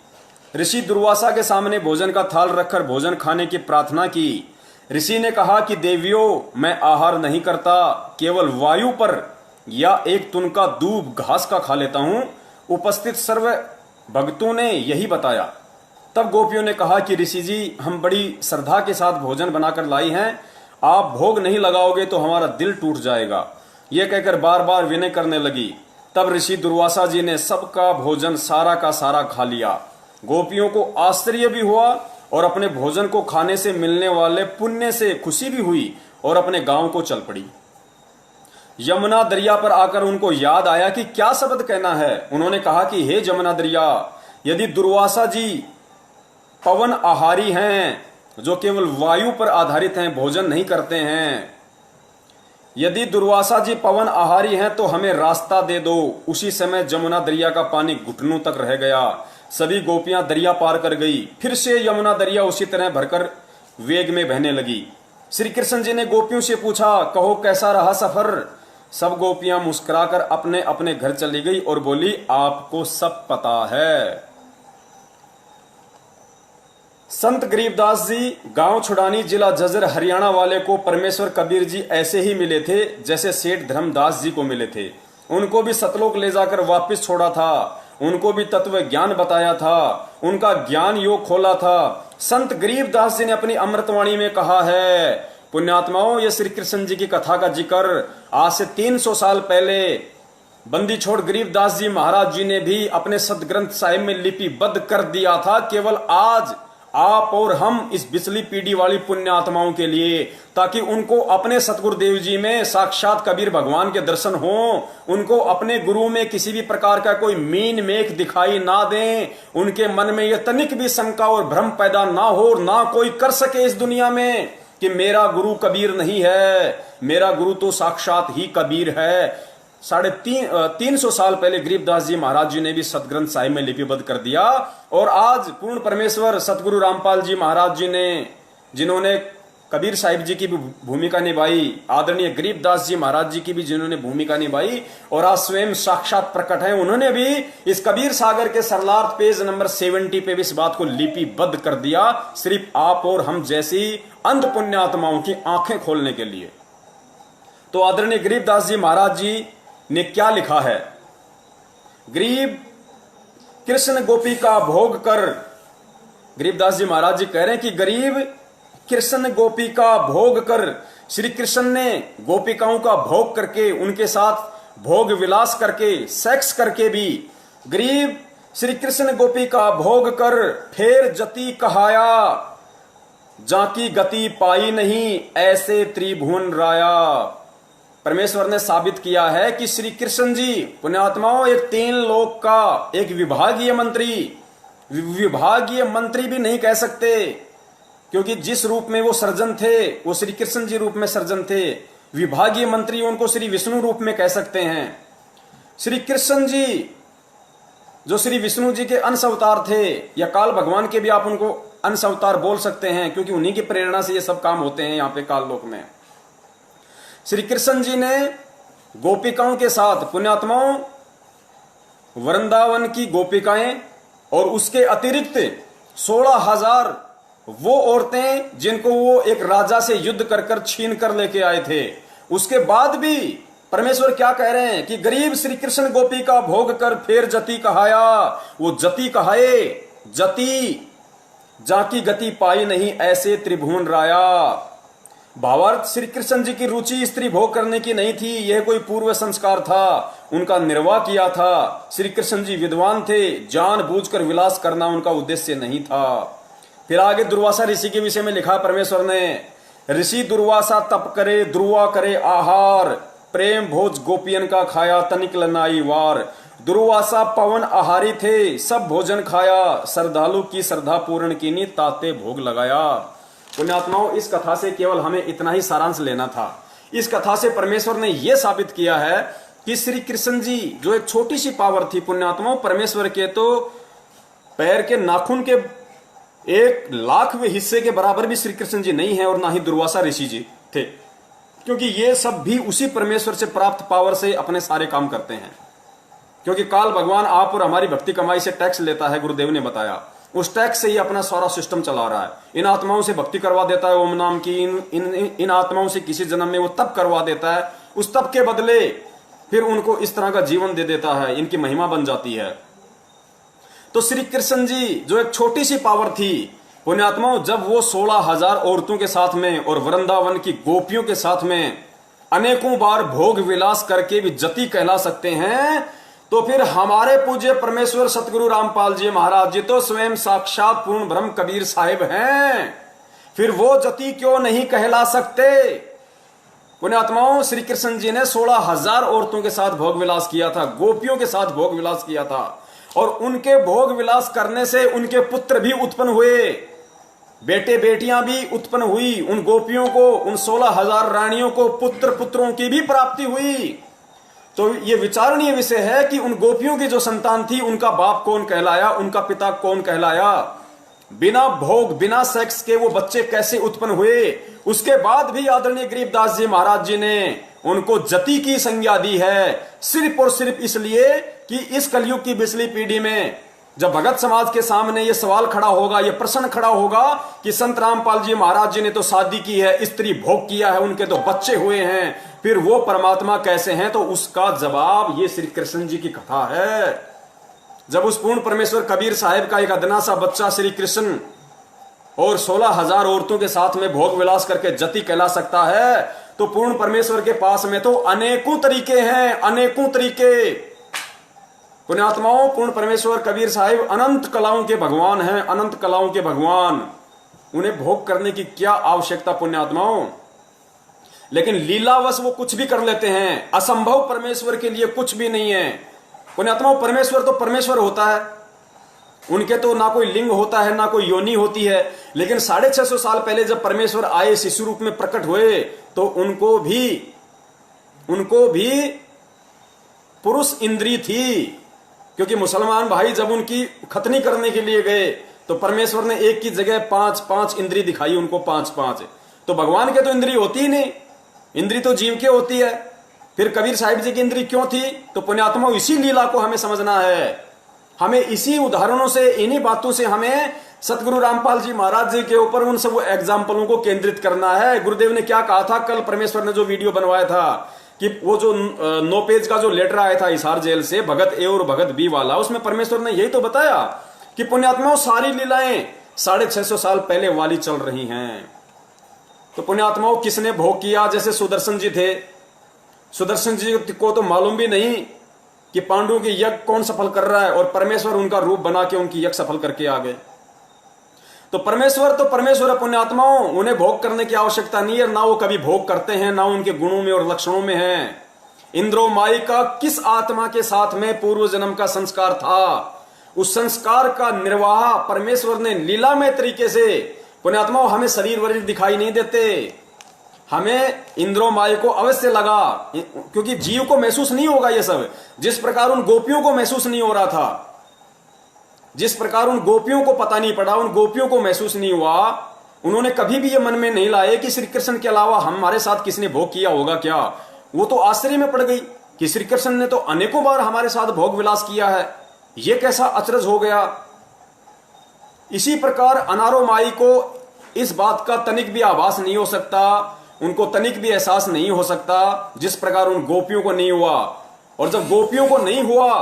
ऋषि दुर्वासा के सामने भोजन का थाल रखकर भोजन खाने की प्रार्थना की। ऋषि ने कहा कि देवियों, मैं आहार नहीं करता, केवल वायु पर या एक तुनका दूब घास का खा लेता हूं। उपस्थित सर्व भक्तों ने यही बताया। तब गोपियों ने कहा कि ऋषि जी, हम बड़ी श्रद्धा के साथ भोजन बनाकर लाई हैं, आप भोग नहीं लगाओगे तो हमारा दिल टूट जाएगा। यह कहकर बार बार विनय करने लगी। तब ऋषि दुर्वासा जी ने सबका भोजन सारा का सारा खा लिया। गोपियों को आश्चर्य भी हुआ और अपने भोजन को खाने से मिलने वाले पुण्य से खुशी भी हुई और अपने गांव को चल पड़ी। यमुना दरिया पर आकर उनको याद आया कि क्या शब्द कहना है। उन्होंने कहा कि हे जमुना दरिया, यदि दुर्वासा जी पवन आहारी हैं, जो केवल वायु पर आधारित हैं, भोजन नहीं करते हैं, यदि दुर्वासा जी पवन आहारी हैं तो हमें रास्ता दे दो। उसी समय जमुना दरिया का पानी घुटनों तक रह गया। सभी गोपियां दरिया पार कर गई। फिर से यमुना दरिया उसी तरह भरकर वेग में बहने लगी। श्री कृष्ण जी ने गोपियों से पूछा, कहो कैसा रहा सफर। सब गोपियां मुस्कुराकर अपने अपने घर चली गई और बोली, आपको सब पता है। संत गरीबदास जी गांव छुड़ानी जिला जजर हरियाणा वाले को परमेश्वर कबीर जी ऐसे ही मिले थे जैसे सेठ धर्मदास जी को मिले थे। उनको भी सतलोक ले जाकर वापस छोड़ा था, उनको भी तत्व ज्ञान बताया था, उनका ज्ञान योग खोला था। संत गरीबदास जी ने अपनी अमृतवाणी में कहा है, पुण्यात्माओं, ये श्री कृष्ण जी की कथा का जिक्र आज से 300 साल पहले बंदी छोड़ गरीबदास जी महाराज जी ने भी अपने सदग्रंथ साहिब में लिपिबद्ध कर दिया था। केवल आज आप और हम इस बिचली पीढ़ी वाली पुण्यात्माओं के लिए, ताकि उनको अपने सतगुरुदेव जी में साक्षात कबीर भगवान के दर्शन हो, उनको अपने गुरु में किसी भी प्रकार का कोई मीन मेख दिखाई ना दें, उनके मन में यह तनिक भी शंका और भ्रम पैदा ना हो, ना कोई कर सके इस दुनिया में कि मेरा गुरु कबीर नहीं है, मेरा गुरु तो साक्षात ही कबीर है। 350 साल पहले गरीबदास जी महाराज जी ने भी सतग्रंथ साहिब में लिपिबद्ध कर दिया। और आज पूर्ण परमेश्वर सतगुरु रामपाल जी महाराज जी ने, जिन्होंने कबीर साहिब जी की भी भूमिका निभाई, आदरणीय गरीबदास जी महाराज जी की भी जिन्होंने भूमिका निभाई, और आज स्वयं साक्षात प्रकट है, उन्होंने भी इस कबीर सागर के सरलार्थ पेज नंबर 70 पे भी इस बात को लिपिबद्ध कर दिया, सिर्फ आप और हम जैसी अंध पुण्यात्माओं की आंखें खोलने के लिए। तो आदरणीय गरीबदास जी महाराज जी ने क्या लिखा है? गरीब कृष्ण गोपी का भोग कर, गरीबदास जी महाराज जी कह रहे हैं कि गरीब कृष्ण गोपी का भोग कर, श्री कृष्ण ने गोपिकाओं का भोग करके, उनके साथ भोग विलास करके, सेक्स करके भी, गरीब श्री कृष्ण गोपी का भोग कर फेर जति कहाया, जाकी गति पाई नहीं ऐसे त्रिभुवन राया। परमेश्वर ने साबित किया है कि श्री कृष्ण जी पुण्यात्माओं एक 3 लोक का एक विभागीय मंत्री भी नहीं कह सकते, क्योंकि जिस रूप में वो सर्जन थे वो श्री कृष्ण जी रूप में सर्जन थे। विभागीय मंत्री उनको श्री विष्णु रूप में कह सकते हैं। श्री कृष्ण जी जो श्री विष्णु जी के अंश अवतार थे, या काल भगवान के भी आप उनको अंश अवतार बोल सकते हैं, क्योंकि उन्हीं की प्रेरणा से ये सब काम होते हैं यहाँ पे काल लोक में। श्री कृष्ण जी ने गोपिकाओं के साथ, पुण्यात्माओं, वृंदावन की गोपिकाएं और उसके अतिरिक्त 16,000 वो औरतें जिनको वो एक राजा से युद्ध कर कर छीन कर लेके आए थे, उसके बाद भी परमेश्वर क्या कह रहे हैं कि गरीब श्री कृष्ण गोपी का भोग कर फेर जति कहाया। वो जति कहाए, जति जाकी गति पाई नहीं ऐसे त्रिभुवन राया। भावार्थ, श्री कृष्ण जी की रुचि स्त्री भोग करने की नहीं थी, यह कोई पूर्व संस्कार था, उनका निर्वाह किया था। श्री कृष्ण जी विद्वान थे, जानबूझकर विलास करना उनका उद्देश्य नहीं था। फिर आगे दुर्वासा ऋषि के विषय में लिखा परमेश्वर ने, ऋषि दुर्वासा तप करे, दुर्वा करे आहार, प्रेम भोज गोपियन का खाया तनिक लनाई वार। दुर्वासा पवन आहारी थे, सब भोजन खाया, श्रद्धालु की श्रद्धा पूर्ण कीनी, ताते भोग लगाया। पुण्यात्माओं, इस कथा से केवल हमें इतना ही सारांश लेना था। इस कथा से परमेश्वर ने यह साबित किया है कि श्री कृष्ण जी जो एक छोटी सी पावर थी, पुण्यात्माओं, परमेश्वर के तो पैर के नाखून के 1,00,000वें हिस्से के बराबर भी श्री कृष्ण जी नहीं है, और ना ही दुर्वासा ऋषि जी थे, क्योंकि ये सब भी उसी परमेश्वर से प्राप्त पावर से अपने सारे काम करते हैं। क्योंकि काल भगवान आप और हमारी भक्ति कमाई से टैक्स लेता है, गुरुदेव ने बताया, उस टैक्स से ही अपना सारा सिस्टम चला रहा है। इन आत्माओं से भक्ति करवा देता है ओम नाम की, इन आत्माओं से किसी जन्म में वो तप करवा देता है, उस तप के बदले फिर उनको इस तरह का जीवन दे देता है, इनकी महिमा बन जाती है। तो श्री कृष्ण जी जो एक छोटी सी पावर थी, पुण्यात्माओं, जब वो 16,000 औरतों के साथ में और वृंदावन की गोपियों के साथ में अनेकों बार भोग विलास करके भी जति कहला सकते हैं, तो फिर हमारे पूज्य परमेश्वर सतगुरु रामपाल जी महाराज जी तो स्वयं साक्षात पूर्ण ब्रह्म कबीर साहिब हैं, फिर वो जति क्यों नहीं कहला सकते? पुण्यात्माओं, श्री कृष्ण जी ने 16,000 औरतों के साथ भोग विलास किया था, गोपियों के साथ भोग विलास किया था, और उनके भोग विलास करने से उनके पुत्र भी उत्पन्न हुए, बेटे बेटियां भी उत्पन्न हुई। उन गोपियों को, उन 16,000 रानियों को पुत्र पुत्रों की भी प्राप्ति हुई। तो ये विचारणीय विषय है कि उन गोपियों की जो संतान थी, उनका बाप कौन कहलाया, उनका पिता कौन कहलाया, बिना भोग बिना सेक्स के वो बच्चे कैसे उत्पन्न हुए। उसके बाद भी आदरणीय गरीबदास जी महाराज जी ने उनको जति की संज्ञा दी है, सिर्फ और सिर्फ इसलिए कि इस कलयुग की बिचली पीढ़ी में जब भगत समाज के सामने ये सवाल खड़ा होगा, ये प्रश्न खड़ा होगा कि संत रामपाल जी महाराज जी ने तो शादी की है, स्त्री भोग किया है, उनके तो बच्चे हुए हैं, फिर वो परमात्मा कैसे हैं, तो उसका जवाब ये श्री कृष्ण जी की कथा है। जब उस पूर्ण परमेश्वर कबीर साहिब का एक अदना सा बच्चा श्री कृष्ण और 16,000 औरतों के साथ में भोग विलास करके जति कहला सकता है, तो पूर्ण परमेश्वर के पास में तो अनेकों तरीके हैं, अनेकों तरीके। पुण्यात्माओं, पूर्ण परमेश्वर कबीर साहिब अनंत कलाओं के भगवान हैं, अनंत कलाओं के भगवान। उन्हें भोग करने की क्या आवश्यकता पुण्यात्माओं। लेकिन लीलावश वो कुछ भी कर लेते हैं, असंभव परमेश्वर के लिए कुछ भी नहीं है। पुण्यात्माओं, परमेश्वर तो परमेश्वर होता है, उनके तो ना कोई लिंग होता है, ना कोई योनि होती है। लेकिन 650 साल पहले जब परमेश्वर आए, शिशु रूप में प्रकट हुए, तो उनको भी पुरुष इंद्री थी। क्योंकि मुसलमान भाई जब उनकी खतनी करने के लिए गए, तो परमेश्वर ने एक की जगह 5-5 इंद्री दिखाई उनको, 5-5। तो भगवान के तो इंद्री होती ही नहीं, इंद्री तो जीव के होती है। फिर कबीर साहिब जी की इंद्री क्यों थी? तो पुण्यात्मा, इसी लीला को हमें समझना है। हमें इसी उदाहरणों से, इन्हीं बातों से हमें सतगुरु रामपाल जी महाराज जी के ऊपर उन सब एग्जाम्पलों को केंद्रित करना है। गुरुदेव ने क्या कहा था कल, परमेश्वर ने जो वीडियो बनवाया था कि वो जो 9 पेज का जो लेटर आया था हिसार जेल से, भगत ए और भगत बी वाला, उसमें परमेश्वर ने यही तो बताया कि पुण्यात्माओं सारी लीलाएं 650 साल पहले वाली चल रही हैं। तो पुण्यात्माओं, किसने भोग किया? जैसे सुदर्शन जी थे, सुदर्शन जी को तो मालूम भी नहीं कि पांडुओं की यज्ञ कौन सफल कर रहा है, और परमेश्वर उनका रूप बना के उनकी यज्ञ सफल करके आ गए। तो परमेश्वर है पुण्यात्माओं, उन्हें भोग करने की आवश्यकता नहीं है, ना वो कभी भोग करते हैं, ना उनके गुणों में और लक्षणों में है। इंद्रो माई का किस आत्मा के साथ में पूर्व जन्म का संस्कार था, उस संस्कार का निर्वाह परमेश्वर ने लीलामय तरीके से। पुण्यात्माओं, हमें शरीर वरीर दिखाई नहीं देते, हमें इंद्रो माई को अवश्य लगा, क्योंकि जीव को महसूस नहीं होगा ये सब। जिस प्रकार उन गोपियों को महसूस नहीं हो रहा था, जिस प्रकार उन गोपियों को पता नहीं पड़ा, उन गोपियों को महसूस नहीं हुआ, उन्होंने कभी भी ये मन में नहीं लाए कि श्री कृष्ण के अलावा हमारे साथ किसने भोग किया होगा क्या। वो तो आश्चर्य में पड़ गई कि श्री कृष्ण ने तो अनेकों बार हमारे साथ भोग विलास किया है, ये कैसा अचरज हो गया। इसी प्रकार अनारो माई को इस बात का तनिक भी आभास नहीं हो सकता, उनको तनिक भी एहसास नहीं हो सकता, जिस प्रकार उन गोपियों को नहीं हुआ। और जब गोपियों को नहीं हुआ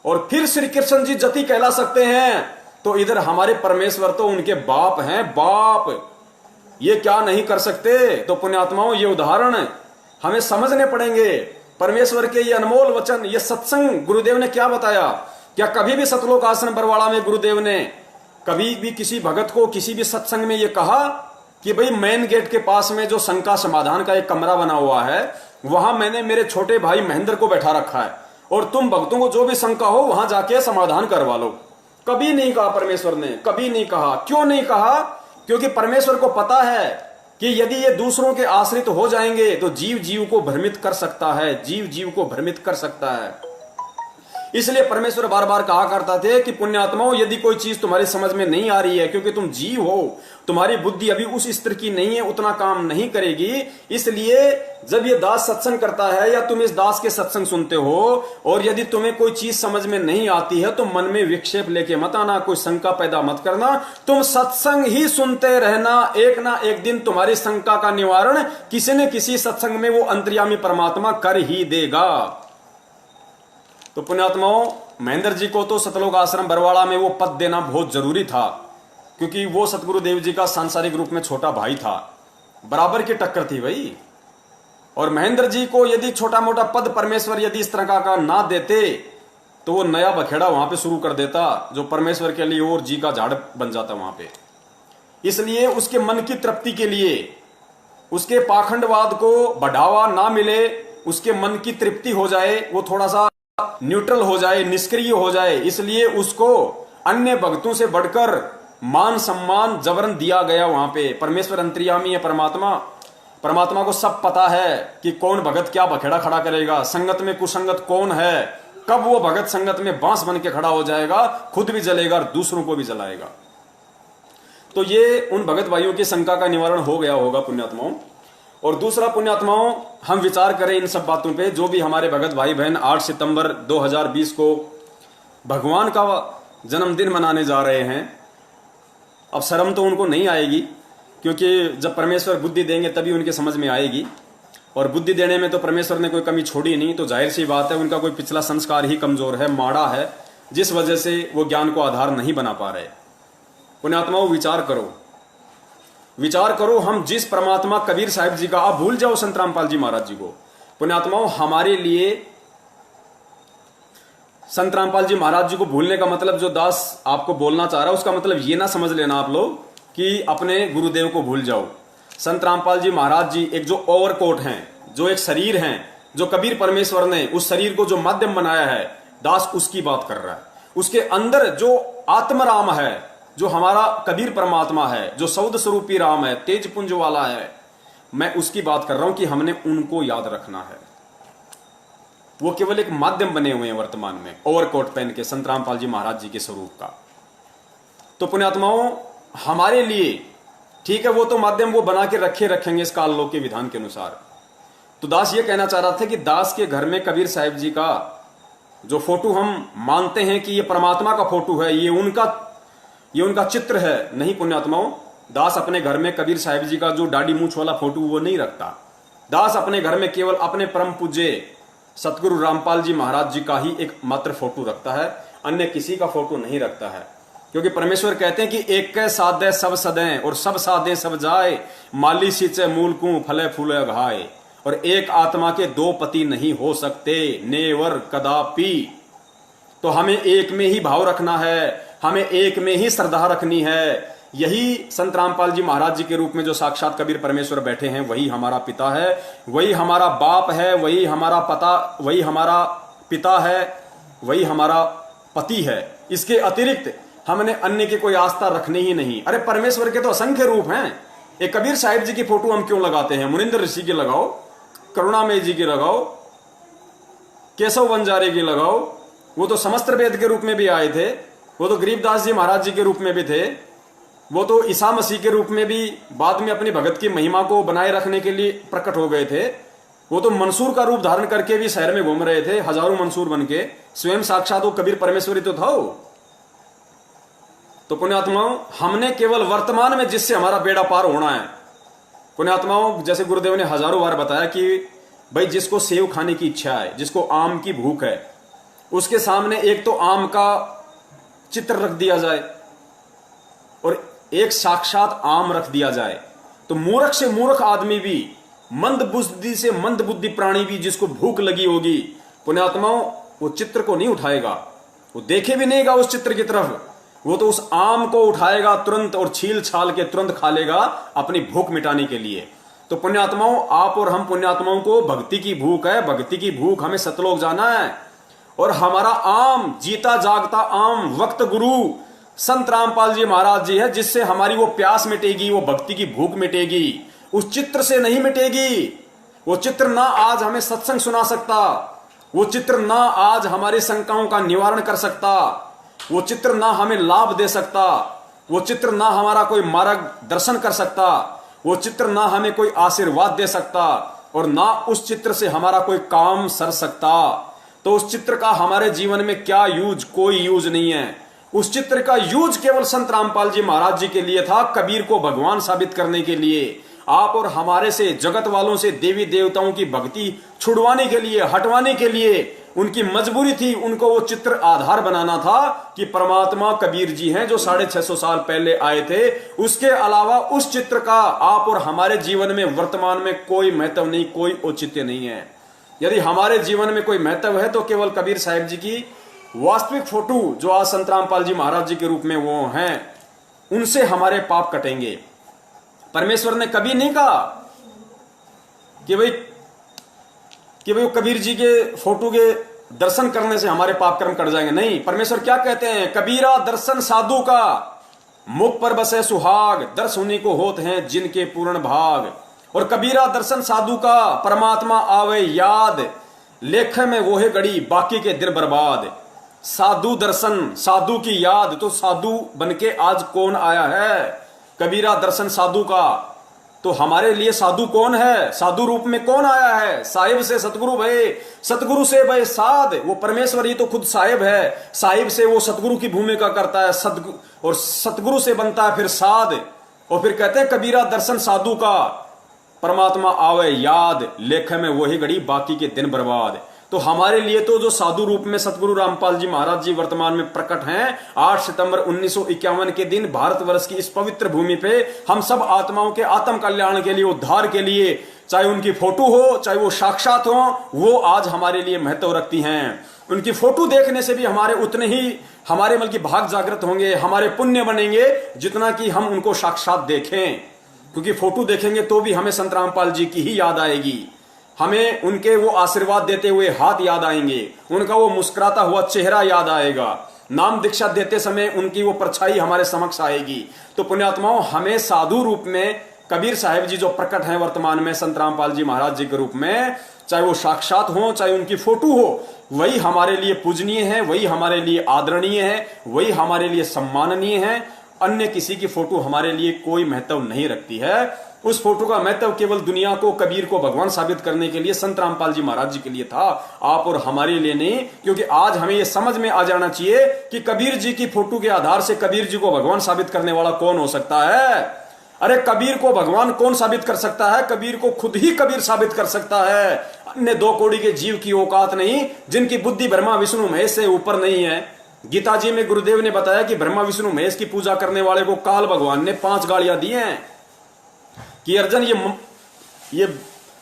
और फिर श्री कृष्ण जी जति कहला सकते हैं, तो इधर हमारे परमेश्वर तो उनके बाप हैं, बाप, ये क्या नहीं कर सकते। तो पुण्यात्माओं, ये उदाहरण हमें समझने पड़ेंगे। परमेश्वर के ये अनमोल वचन, ये सत्संग गुरुदेव ने क्या बताया। क्या कभी भी सतलोक आश्रम बरवाड़ा में गुरुदेव ने कभी भी किसी भगत को किसी भी सत्संग में ये कहा कि भाई मेन गेट के पास में जो शंका समाधान का एक कमरा बना हुआ है, वहां मैंने मेरे छोटे भाई महेंद्र को बैठा रखा है, और तुम भक्तों को जो भी शंका हो वहां जाके समाधान करवा लो? कभी नहीं कहा परमेश्वर ने, कभी नहीं कहा। क्यों नहीं कहा? क्योंकि परमेश्वर को पता है कि यदि ये दूसरों के आश्रित हो जाएंगे तो जीव जीव को भ्रमित कर सकता है, जीव जीव को भ्रमित कर सकता है। इसलिए परमेश्वर बार बार कहा करता थे कि पुण्यात्माओं, यदि कोई चीज तुम्हारी समझ में नहीं आ रही है, क्योंकि तुम जीव हो, तुम्हारी बुद्धि अभी उस स्तर की नहीं है, उतना काम नहीं करेगी। इसलिए जब ये दास सत्संग करता है या तुम इस दास के सत्संग सुनते हो, और यदि तुम्हें कोई चीज समझ में नहीं आती है, तो मन में विक्षेप लेके मत आना, कोई शंका पैदा मत करना, तुम सत्संग ही सुनते रहना। एक ना एक दिन तुम्हारी शंका का निवारण किसी न किसी सत्संग में वो अंतर्यामी परमात्मा कर ही देगा। तो पुण्यात्माओं, महेंद्र जी को तो सतलोक आश्रम बरवाड़ा में वो पद देना बहुत जरूरी था, क्योंकि वो सतगुरुदेव जी का सांसारिक रूप में छोटा भाई था, बराबर की टक्कर थी भाई। और महेंद्र जी को यदि छोटा मोटा पद परमेश्वर यदि इस तरह का ना देते, तो वो नया बखेड़ा वहां पे शुरू कर देता, जो परमेश्वर के लिए और जी का झाड़ बन जाता वहां पे। इसलिए उसके मन की तृप्ति के लिए, उसके पाखंडवाद को बढ़ावा ना मिले, उसके मन की तृप्ति हो जाए, वो थोड़ा सा न्यूट्रल हो जाए, निष्क्रिय हो जाए, इसलिए उसको अन्य भक्तों से बढ़कर मान सम्मान जबरन दिया गया वहां पे। परमेश्वर अंतर्यामी है, परमात्मा को सब पता है कि कौन भगत क्या बखेड़ा खड़ा करेगा, संगत में कुसंगत कौन है, कब वो भगत संगत में बांस बन के खड़ा हो जाएगा, खुद भी जलेगा और दूसरों को भी जलाएगा। तो ये उन भगत भाइयों की शंका का निवारण हो गया होगा पुण्यात्माओं। और दूसरा पुण्यात्माओं, हम विचार करें इन सब बातों पे, जो भी हमारे भगत भाई बहन 8 सितंबर 2020 को भगवान का जन्मदिन मनाने जा रहे हैं। अब शर्म तो उनको नहीं आएगी, क्योंकि जब परमेश्वर बुद्धि देंगे तभी उनके समझ में आएगी, और बुद्धि देने में तो परमेश्वर ने कोई कमी छोड़ी नहीं। तो जाहिर सी बात है उनका कोई पिछला संस्कार ही कमजोर है, माड़ा है, जिस वजह से वो ज्ञान को आधार नहीं बना पा रहे। पुण्यात्माओं, विचार करो, विचार करो। हम जिस परमात्मा कबीर साहिब जी का, आप भूल जाओ संत रामपाल जी महाराज जी को। पुण्यात्माओं, हमारे लिए संत रामपाल जी महाराज जी को भूलने का मतलब, जो दास आपको बोलना चाह रहा है, उसका मतलब ये ना समझ लेना आप लोग कि अपने गुरुदेव को भूल जाओ। संत रामपाल जी महाराज जी एक जो ओवरकोट हैं, जो एक शरीर हैं, जो कबीर परमेश्वर ने उस शरीर को जो माध्यम बनाया है, दास उसकी बात कर रहा है। उसके अंदर जो आत्मराम है, जो हमारा कबीर परमात्मा है, जो सौद स्वरूपी राम है, तेज पुंज वाला है, मैं उसकी बात कर रहा हूं कि हमने उनको याद रखना है। वो केवल एक माध्यम बने हुए हैं वर्तमान में, ओवरकोट पहन के संत रामपाल जी महाराज जी के स्वरूप का। तो पुण्यात्माओं, हमारे लिए ठीक है, वो तो माध्यम वो बना के रखेंगे इस काल लोक के विधान के अनुसार। तो दास ये कहना चाह रहा था कि दास के घर में कबीर साहिब जी का जो फोटो हम मानते हैं कि ये परमात्मा का फोटो है, ये उनका चित्र है, नहीं पुण्यात्माओं। दास अपने घर में कबीर साहिब जी का जो दाढ़ी मूछ वाला फोटो वो नहीं रखता। दास अपने घर में केवल अपने परम पूज्य सतगुरु रामपाल जी महाराज जी का ही एक मात्र फोटो रखता है, अन्य किसी का फोटो नहीं रखता है। क्योंकि परमेश्वर कहते हैं कि एक कै साधे सब सदें और सब साधे सब जाए, माली सींचे मूल को फले फूले घाए। और एक आत्मा के दो पति नहीं हो सकते, नेवर कदापि। तो हमें एक में ही भाव रखना है, हमें एक में ही श्रद्धा रखनी है। यही संत रामपाल जी महाराज जी के रूप में जो साक्षात कबीर परमेश्वर बैठे हैं, वही हमारा पिता है, वही हमारा बाप है, वही हमारा पिता है, वही हमारा पति है। इसके अतिरिक्त हमने अन्य की कोई आस्था रखनी ही नहीं। अरे परमेश्वर के तो असंख्य रूप हैं। एक कबीर साहिब जी की फोटो हम क्यों लगाते हैं? मुनिंदर ऋषि की लगाओ, करुणामय जी की लगाओ, केशव बंजारे की लगाओ, वो तो समस्त वेद के रूप में भी आए थे, वो तो गरीबदास जी महाराज जी के रूप में भी थे, वो तो ईसा मसीह के रूप में भी बाद में अपनी भगत की महिमा को बनाए रखने के लिए प्रकट हो गए थे। वो तो मंसूर का रूप धारण करके भी शहर में घूम रहे थे, हजारों मंसूर बनके। स्वयं साक्षात वो कबीर परमेश्वरी तो था। तो पुण्यात्माओं, हमने केवल वर्तमान में जिससे हमारा बेड़ा पार होना है। पुण्यात्माओं, जैसे गुरुदेव ने हजारों बार बताया कि भाई जिसको सेव खाने की इच्छा है, जिसको आम की भूख है, उसके सामने एक तो आम का चित्र रख दिया जाए और एक साक्षात आम रख दिया जाए, तो मूर्ख से मूर्ख आदमी भी, मंद बुद्धि से मंद बुद्धि प्राणी भी, जिसको भूख लगी होगी, पुण्यात्माओं, वो चित्र को नहीं उठाएगा, वो देखे भी नहींगा उस चित्र की तरफ। वो तो उस आम को उठाएगा तुरंत और छील छाल के तुरंत खा लेगा अपनी भूख मिटाने के लिए। तो पुण्यात्माओं, आप और हम पुण्यात्माओं को भक्ति की भूख है, भक्ति की भूख, हमें सतलोक जाना है। और हमारा आम, जीता जागता आम वक्त गुरु संत रामपाल जी महाराज जी है, जिससे हमारी वो प्यास मिटेगी, वो भक्ति की भूख मिटेगी, उस चित्र से नहीं मिटेगी। वो चित्र ना आज हमें सत्संग सुना सकता, वो चित्र ना आज हमारी शंकाओं का निवारण कर सकता, वो चित्र ना हमें लाभ दे सकता, वो चित्र ना हमारा कोई मार्ग दर्शन कर सकता, वो चित्र ना हमें कोई आशीर्वाद दे सकता, और ना उस चित्र से हमारा कोई काम सर सकता। तो उस चित्र का हमारे जीवन में क्या यूज? कोई यूज नहीं है। उस चित्र का यूज केवल संत रामपाल जी महाराज जी के लिए था, कबीर को भगवान साबित करने के लिए, आप और हमारे से, जगत वालों से देवी देवताओं की भक्ति छुड़वाने के लिए, हटवाने के लिए। उनकी मजबूरी थी, उनको वो चित्र आधार बनाना था कि परमात्मा कबीर जी हैं जो 650 साल पहले आए थे। उसके अलावा उस चित्र का आप और हमारे जीवन में वर्तमान में कोई महत्व नहीं, कोई औचित्य नहीं है। यदि हमारे जीवन में कोई महत्व है तो केवल कबीर साहिब जी की वास्तविक फोटो, जो आज संत रामपाल जी महाराज जी के रूप में वो हैं, उनसे हमारे पाप कटेंगे। परमेश्वर ने कभी नहीं कहा कि भाई कबीर जी के फोटो के दर्शन करने से हमारे पाप कर्म कट जाएंगे। नहीं, परमेश्वर क्या कहते हैं? कबीरा दर्शन साधु का, मुख पर बसे सुहाग, दर्श उन्हीं को होते हैं जिनके पूर्ण भाग। और कबीरा दर्शन साधु का, परमात्मा आवे याद, लेखे में वो है गड़ी, बाकी के दिन बर्बाद। साधु दर्शन, साधु की याद, तो साधु बनके आज कौन आया है? कबीरा दर्शन साधु का, तो हमारे लिए साधु कौन है? साधु रूप में कौन आया है? साहिब से सतगुरु भय, सतगुरु से भय साध। वो परमेश्वर ही तो खुद साहिब है। साहिब से वो सतगुरु की भूमिका करता है, और सतगुरु से बनता है फिर साध। और फिर कहते हैं कबीरा दर्शन साधु का, परमात्मा आवे याद, लेखे में वही घड़ी बाकी के दिन बर्बाद। तो हमारे लिए तो जो साधु रूप में सतगुरु रामपाल जी महाराज जी वर्तमान में प्रकट हैं, 8 सितंबर 1951 के दिन भारतवर्ष की इस पवित्र भूमि पे हम सब आत्माओं के आत्म कल्याण के लिए, उद्धार के लिए, चाहे उनकी फोटो हो चाहे वो साक्षात हो, वो आज हमारे लिए महत्व रखती हैं। उनकी फोटो देखने से भी हमारे उतने ही हमारे बल्कि भाग जागृत होंगे, हमारे पुण्य बनेंगे, जितना कि हम उनको साक्षात देखें। क्योंकि फोटो देखेंगे तो भी हमें संत रामपाल जी की ही याद आएगी, हमें उनके वो आशीर्वाद देते हुए हाथ याद आएंगे, उनका वो मुस्कुराता हुआ चेहरा याद आएगा, नाम दीक्षा देते समय उनकी वो परछाई हमारे समक्ष आएगी। तो पुण्यात्माओं, हमें साधु रूप में कबीर साहिब जी जो प्रकट हैं वर्तमान में संत रामपाल जी महाराज जी के रूप में, चाहे वो साक्षात हो चाहे उनकी फोटो हो, वही हमारे लिए पूजनीय है, वही हमारे लिए आदरणीय है, वही हमारे लिए सम्माननीय है। अन्य किसी की फोटो हमारे लिए कोई महत्व नहीं रखती है। उस फोटो का महत्व केवल दुनिया को, कबीर को भगवान साबित करने के लिए संत रामपाल जी महाराज जी के लिए था, आप और हमारे लिए नहीं। क्योंकि आज हमें यह समझ में आ जाना चाहिए कि कबीर जी की फोटो के आधार से कबीर जी को भगवान साबित करने वाला कौन हो सकता है? अरे कबीर को भगवान कौन साबित कर सकता है? कबीर को खुद ही कबीर साबित कर सकता है। अन्य 2 कौड़ी के जीव की औकात नहीं, जिनकी बुद्धि ब्रह्मा विष्णु महेश से ऊपर नहीं है। गीता जी में गुरुदेव ने बताया कि ब्रह्मा विष्णु महेश की पूजा करने वाले को काल भगवान ने 5 गालियां दी हैं कि अर्जुन ये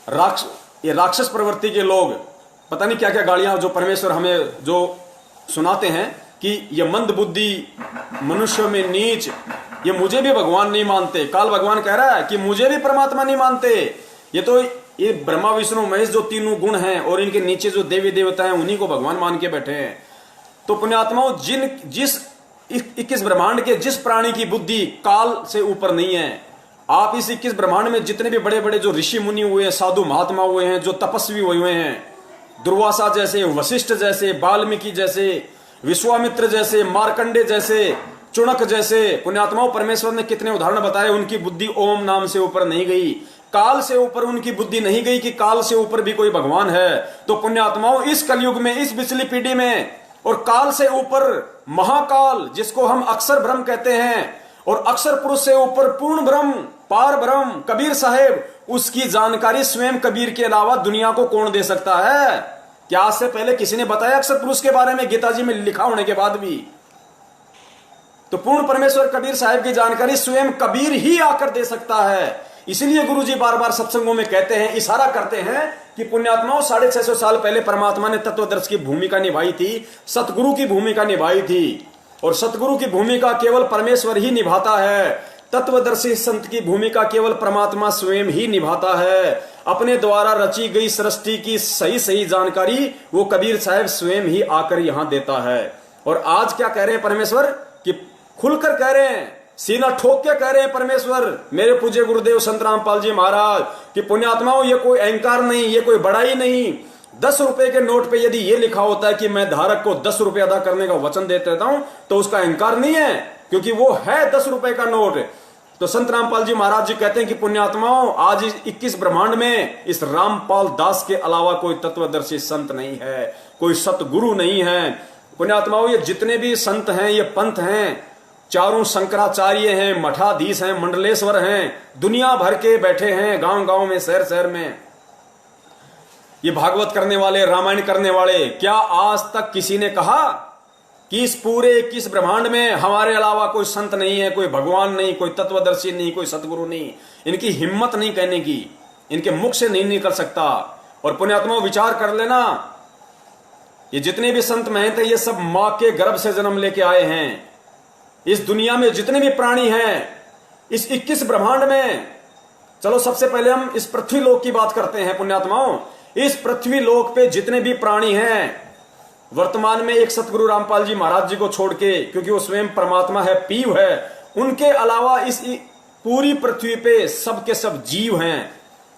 राक्षस प्रवृत्ति के लोग पता नहीं क्या क्या गालियां जो परमेश्वर हमें जो सुनाते हैं कि ये मंद बुद्धि, मनुष्य में नीच, ये मुझे भी भगवान नहीं मानते। काल भगवान कह रहा है कि मुझे भी परमात्मा नहीं मानते। ये ब्रह्मा विष्णु महेश जो तीनों गुण हैं और इनके नीचे जो देवी देवता हैं, उन्हीं को भगवान मान के बैठे हैं। तो पुण्यात्माओं, जिस 21 ब्रह्मांड के जिस प्राणी की बुद्धि काल से ऊपर नहीं है, आप इस 21 ब्रह्मांड में जितने भी बड़े बड़े जो ऋषि मुनि हुए हैं, साधु महात्मा हुए हैं, जो तपस्वी हुए हैं, दुर्वासा जैसे, वशिष्ठ जैसे, वाल्मीकि जैसे, विश्वामित्र जैसे, मार्कंडे जैसे, चुणक जैसे पुण्यात्माओं, परमेश्वर ने कितने उदाहरण बताए। उनकी बुद्धि ओम नाम से ऊपर नहीं गई, काल से ऊपर उनकी बुद्धि नहीं गई कि काल से ऊपर भी कोई भगवान है। तो पुण्यात्माओं, इस कलयुग में, इस पिछली पीढ़ी में, और काल से ऊपर महाकाल जिसको हम अक्षर ब्रह्म कहते हैं, और अक्षर पुरुष से ऊपर पूर्ण ब्रह्म, पार ब्रह्म कबीर साहेब, उसकी जानकारी स्वयं कबीर के अलावा दुनिया को कौन दे सकता है? क्या आज से पहले किसी ने बताया अक्षर पुरुष के बारे में, गीता जी में लिखा होने के बाद भी? तो पूर्ण परमेश्वर कबीर साहिब की जानकारी स्वयं कबीर ही आकर दे सकता है। इसलिए गुरुजी बार बार सत्संगों में कहते हैं, इशारा करते हैं कि पुण्यात्माओं, 650 साल पहले परमात्मा ने तत्वदर्शी की भूमिका निभाई थी, सतगुरु की भूमिका निभाई थी, और सतगुरु की भूमिका केवल परमेश्वर ही निभाता है। तत्वदर्शी संत की भूमिका केवल परमात्मा स्वयं ही निभाता है। अपने द्वारा रची गई सृष्टि की सही सही जानकारी वो कबीर साहब स्वयं ही आकर यहां देता है। और आज क्या कह रहे हैं परमेश्वर कि खुलकर कह रहे हैं, सीना ठोक के कह रहे हैं परमेश्वर, मेरे पूज्य गुरुदेव संत रामपाल जी महाराज, कि पुण्यात्माओं, ये कोई अहंकार नहीं, ये कोई बड़ाई नहीं। 10 रुपए के नोट पे यदि ये लिखा होता है कि मैं धारक को 10 रुपए अदा करने का वचन देता हूं, तो उसका अहंकार नहीं है, क्योंकि वो है 10 रुपए का नोट। तो संत रामपाल जी महाराज जी कहते हैं कि पुण्यात्माओं, आज इस 21 ब्रह्मांड में इस रामपाल दास के अलावा कोई तत्वदर्शी संत नहीं है, कोई सतगुरु नहीं है। पुण्यात्माओं, ये जितने भी संत हैं, ये पंथ हैं, चारों शंकराचार्य हैं, मठाधीश हैं, मंडलेश्वर हैं, दुनिया भर के बैठे हैं, गांव गांव में, शहर शहर में, ये भागवत करने वाले, रामायण करने वाले। क्या आज तक किसी ने कहा कि इस पूरे 21 ब्रह्मांड में हमारे अलावा कोई संत नहीं है, कोई भगवान नहीं, कोई तत्वदर्शी नहीं, कोई सतगुरु नहीं? इनकी हिम्मत नहीं कहने की, इनके मुख से नहीं निकल सकता। और पुण्यात्मा विचार कर लेना, ये जितने भी संत महंत हैं, ये सब मां के गर्भ से जन्म लेके आए हैं। इस दुनिया में जितने भी प्राणी हैं, इस 21 ब्रह्मांड में, चलो सबसे पहले हम इस पृथ्वी लोक की बात करते हैं पुण्यात्माओं। इस पृथ्वी लोक पे जितने भी प्राणी हैं, वर्तमान में एक सतगुरु रामपाल जी महाराज जी को छोड़ के, क्योंकि वो स्वयं परमात्मा है, पीव है, उनके अलावा इस पूरी पृथ्वी पे सब के सब जीव हैं।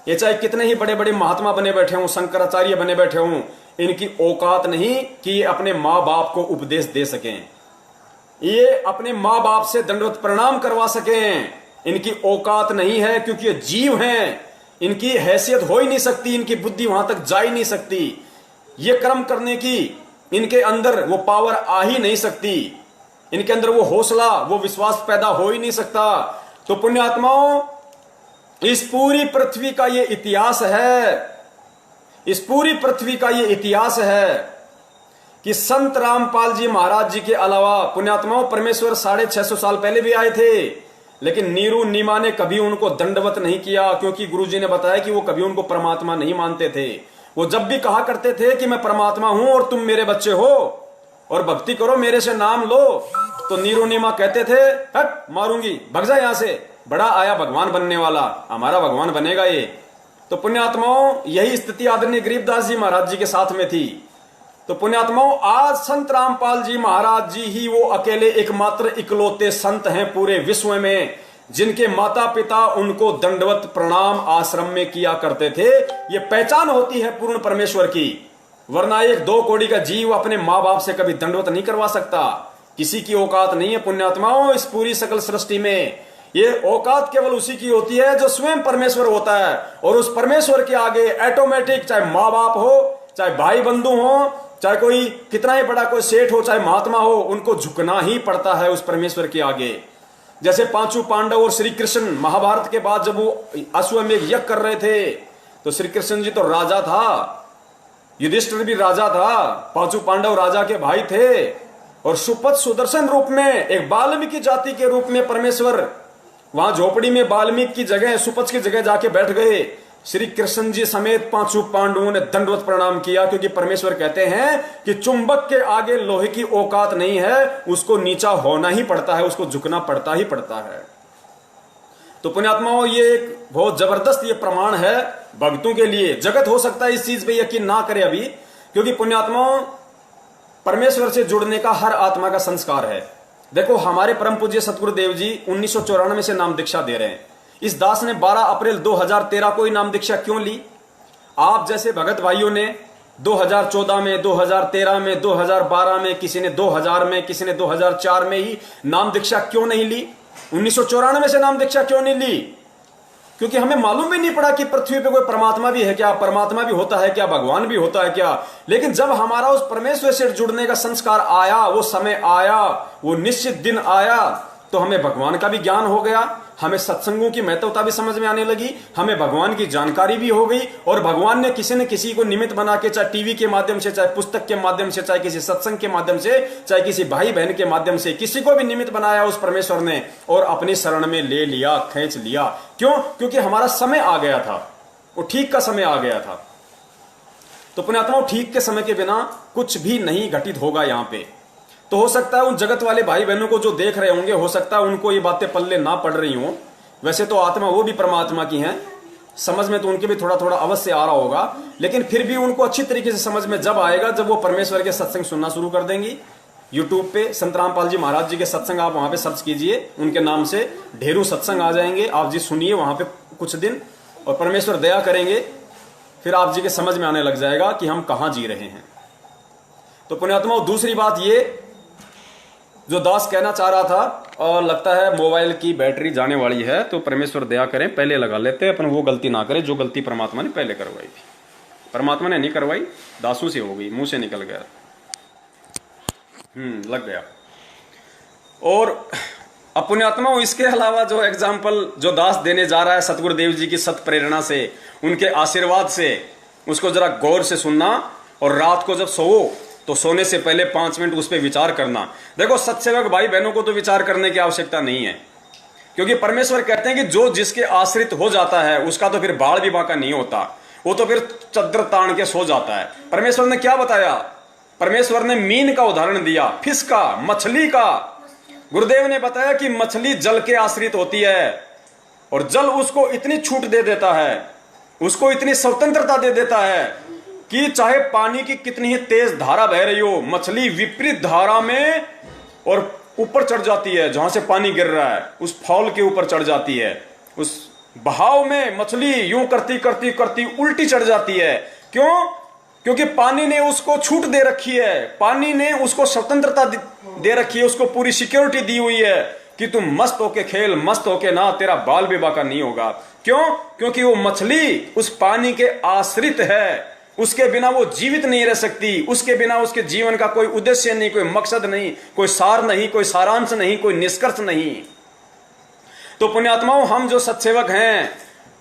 ये चाहे कितने ही बड़े बड़े महात्मा बने बैठे हों, शंकराचार्य बने बैठे हों, इनकी औकात नहीं कि ये अपने माँ बाप को उपदेश दे सकें, ये अपने माँ बाप से दंडवत प्रणाम करवा सकें, इनकी औकात नहीं है, क्योंकि ये जीव हैं, इनकी हैसियत हो ही नहीं सकती, इनकी बुद्धि वहां तक जा ही नहीं सकती, ये कर्म करने की इनके अंदर वो पावर आ ही नहीं सकती, इनके अंदर वो हौसला, वो विश्वास पैदा हो ही नहीं सकता। तो पुण्यात्माओं, इस पूरी पृथ्वी का ये इतिहास है, इस पूरी पृथ्वी का ये इतिहास है कि संत रामपाल जी महाराज जी के अलावा पुण्यात्माओं परमेश्वर 650 साल पहले भी आए थे, लेकिन नीरू नीमा ने कभी उनको दंडवत नहीं किया, क्योंकि गुरुजी ने बताया कि वो कभी उनको परमात्मा नहीं मानते थे। वो जब भी कहा करते थे कि मैं परमात्मा हूं और तुम मेरे बच्चे हो और भक्ति करो, मेरे से नाम लो, तो नीरू नीमा कहते थे हट मारूंगी, भग जा यहां से, बड़ा आया भगवान बनने वाला, हमारा भगवान बनेगा ये। तो पुण्यात्माओं, यही स्थिति आदरणीय गरीबदास जी महाराज जी के साथ में थी। तो पुण्यात्माओं, आज संत रामपाल जी महाराज जी ही वो अकेले एकमात्र इकलौते संत हैं पूरे विश्व में जिनके माता पिता उनको दंडवत प्रणाम आश्रम में किया करते थे। ये पहचान होती है पूर्ण परमेश्वर की, वरना एक 2 कौड़ी का जीव अपने माँ बाप से कभी दंडवत नहीं करवा सकता। किसी की औकात नहीं है पुण्यात्माओं इस पूरी सकल सृष्टि में। ये औकात केवल उसी की होती है जो स्वयं परमेश्वर होता है, और उस परमेश्वर के आगे ऑटोमेटिक, चाहे माँ बाप हो, चाहे भाई बंधु हो, चाहे कोई कितना ही बड़ा कोई सेठ हो, चाहे महात्मा हो, उनको झुकना ही पड़ता है उस परमेश्वर के आगे। जैसे 5 पांडव और श्री कृष्ण महाभारत के बाद जब वो अश्वमेध यज्ञ कर रहे थे, तो श्री कृष्ण जी तो राजा था, युधिष्ठिर भी राजा था, 5 पांडव राजा के भाई थे, और सुपथ सुदर्शन रूप में एक वाल्मीकि जाति के रूप में परमेश्वर वहां झोपड़ी में वाल्मीकि की जगह, सुपथ की जगह जाके बैठ गए। श्री कृष्ण जी समेत 5 पांडवों ने दंडवत प्रणाम किया, क्योंकि परमेश्वर कहते हैं कि चुंबक के आगे लोहे की औकात नहीं है, उसको नीचा होना ही पड़ता है, उसको झुकना पड़ता ही पड़ता है। तो पुण्यात्माओं, ये एक बहुत जबरदस्त ये प्रमाण है भक्तों के लिए। जगत हो सकता है इस चीज पे यकीन ना करे अभी, क्योंकि पुण्यात्माओं परमेश्वर से जुड़ने का हर आत्मा का संस्कार है। देखो, हमारे परम पूज्य सतगुरुदेव जी 1994 से नाम दीक्षा दे रहे हैं। इस दास ने 12 अप्रैल 2013 को ही नाम दीक्षा क्यों ली? आप जैसे भगत भाइयों ने 2014 में, 2013 में, 2012 में, किसी ने 2000 में, किसी ने 2004 में ही नाम दीक्षा क्यों नहीं ली? 1994 से नाम दीक्षा क्यों नहीं ली? क्योंकि हमें मालूम भी नहीं पड़ा कि पृथ्वी पे कोई परमात्मा भी है क्या, परमात्मा भी होता है क्या, भगवान भी होता है क्या। लेकिन जब हमारा उस परमेश्वर से जुड़ने का संस्कार आया, वो समय आया, वो निश्चित दिन आया, तो हमें भगवान का भी ज्ञान हो गया, हमें सत्संगों की महत्वता भी समझ में आने लगी, हमें भगवान की जानकारी भी हो गई, और भगवान ने किसी न किसी को निमित्त बना के, चाहे टीवी के माध्यम से, चाहे पुस्तक के माध्यम से, चाहे किसी सत्संग के माध्यम से, चाहे किसी भाई बहन के माध्यम से, किसी को भी निमित्त बनाया उस परमेश्वर ने, और अपनी शरण में ले लिया, खींच लिया। क्यों? क्योंकि हमारा समय आ गया था, वो ठीक का समय आ गया था। तो पुण्यात्माओं, ठीक के समय के बिना कुछ भी नहीं घटित होगा यहाँ पे। तो हो सकता है उन जगत वाले भाई बहनों को जो देख रहे होंगे, हो सकता है उनको ये बातें पल्ले ना पड़ रही हो। वैसे तो आत्मा वो भी परमात्मा की हैं, समझ में तो उनके भी थोड़ा थोड़ा अवश्य आ रहा होगा, लेकिन फिर भी उनको अच्छी तरीके से समझ में जब आएगा जब वो परमेश्वर के सत्संग सुनना शुरू कर देंगी। यूट्यूब पे संत रामपाल जी महाराज जी के सत्संग आप वहां पे सर्च कीजिए, उनके नाम से ढेरों सत्संग आ जाएंगे। आप जी सुनिए वहां पे कुछ दिन, और परमेश्वर दया करेंगे, फिर आप जी के समझ में आने लग जाएगा कि हम कहां जी रहे हैं। तो पुण्यात्माओं, दूसरी बात ये जो दास कहना चाह रहा था, और लगता है मोबाइल की बैटरी जाने वाली है, तो परमेश्वर दया करें, पहले लगा लेते हैं, अपन वो गलती ना करें जो गलती परमात्मा ने पहले करवाई थी। परमात्मा ने नहीं करवाई, दासों से हो गई, मुंह से निकल गया, लग गया। और अब पुण्यात्माओं, इसके अलावा जो एग्जाम्पल जो दास देने जा रहा है सतगुरुदेव जी की सत प्रेरणा से, उनके आशीर्वाद से, उसको जरा गौर से सुनना, और रात को जब सोओ तो सोने से पहले 5 मिनट उस पर विचार करना। देखो, सत्सेवक भाई बहनों को तो विचार करने की आवश्यकता नहीं है, क्योंकि परमेश्वर कहते हैं कि जो जिसके आश्रित हो जाता है उसका तो फिर बाल भी बाका नहीं होता, वो तो फिर चद्दर तान के सो जाता है। परमेश्वर ने क्या बताया? परमेश्वर ने मीन का उदाहरण दिया, फिश का, मछली का। गुरुदेव ने बताया कि मछली जल के आश्रित होती है, और जल उसको इतनी छूट दे देता है, उसको इतनी स्वतंत्रता दे देता है कि चाहे पानी की कितनी ही तेज धारा बह रही हो, मछली विपरीत धारा में और ऊपर चढ़ जाती है, जहां से पानी गिर रहा है उस फॉल के ऊपर चढ़ जाती है। उस बहाव में मछली यूं करती करती करती उल्टी चढ़ जाती है। क्यों? क्योंकि पानी ने उसको छूट दे रखी है, पानी ने उसको स्वतंत्रता दे रखी है, उसको पूरी सिक्योरिटी दी हुई है कि तुम मस्त होके खेल, मस्त होके ना, तेरा बाल भी बाका नहीं होगा। क्यों? क्योंकि वो मछली उस पानी के आश्रित है, उसके बिना वो जीवित नहीं रह सकती, उसके बिना उसके जीवन का कोई उद्देश्य नहीं, कोई मकसद नहीं, कोई सार नहीं, कोई सारांश नहीं, कोई निष्कर्ष नहीं। तो पुण्यात्माओं, हम जो सत्सेवक हैं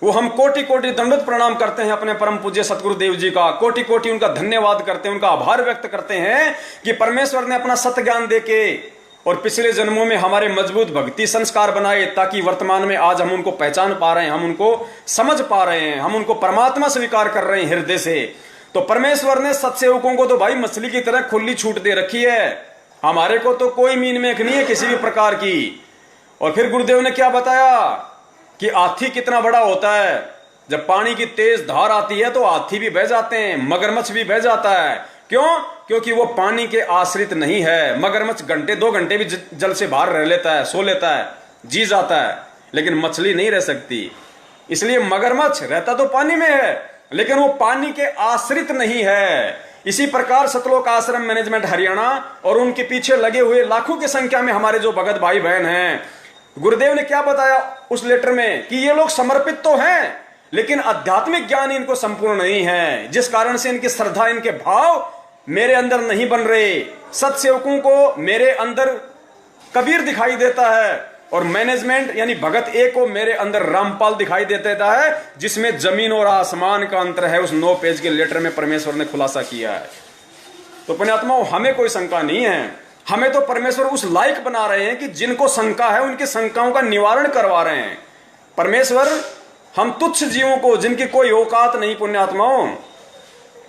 वो हम कोटि कोटि दंडवत प्रणाम करते हैं अपने परम पूज्य सतगुरु देव जी का, कोटि कोटि उनका धन्यवाद करते हैं, उनका आभार व्यक्त करते हैं कि परमेश्वर ने अपना सत्य ज्ञान देके और पिछले जन्मों में हमारे मजबूत भक्ति संस्कार बनाए, ताकि वर्तमान में आज हम उनको पहचान पा रहे हैं, हम उनको समझ पा रहे हैं, हम उनको परमात्मा स्वीकार कर रहे हैं हृदय से। तो परमेश्वर ने सत्सेवकों को तो भाई मछली की तरह खुली छूट दे रखी है, हमारे को तो कोई मीन मेख नहीं है किसी भी प्रकार की। और फिर गुरुदेव ने क्या बताया कि हाथी कितना बड़ा होता है, जब पानी की तेज धार आती है तो हाथी भी बह जाते हैं, मगरमच्छ भी बह जाता है। क्यों? क्योंकि वो पानी के आश्रित नहीं है। मगरमच्छ घंटे 2 घंटे भी जल से बाहर रह लेता है, सो लेता है, जी जाता है, लेकिन मछली नहीं रह सकती। इसलिए मगरमच्छ रहता तो पानी में है, लेकिन वो पानी के आश्रित नहीं है। इसी प्रकार सतलोक आश्रम मैनेजमेंट हरियाणा और उनके पीछे लगे हुए लाखों की संख्या में हमारे जो भगत भाई बहन हैं, गुरुदेव ने क्या बताया उस लेटर में कि ये लोग समर्पित तो हैं, लेकिन आध्यात्मिक ज्ञान इनको संपूर्ण नहीं है, जिस कारण से इनकी श्रद्धा, इनके भाव मेरे अंदर नहीं बन रहे। सत्सेवकों को मेरे अंदर कबीर दिखाई देता है और मैनेजमेंट यानी भगत ए को मेरे अंदर रामपाल दिखाई देता है, जिसमें जमीन और आसमान का अंतर है। उस 9 पेज के लेटर में परमेश्वर ने खुलासा किया है। तो पुण्यात्माओं, हमें कोई शंका नहीं है, हमें तो परमेश्वर उस लायक बना रहे हैं कि जिनको शंका है उनकी शंकाओं का निवारण करवा रहे हैं। परमेश्वर हम तुच्छ जीवों को, जिनकी कोई औकात नहीं, पुण्यात्माओं,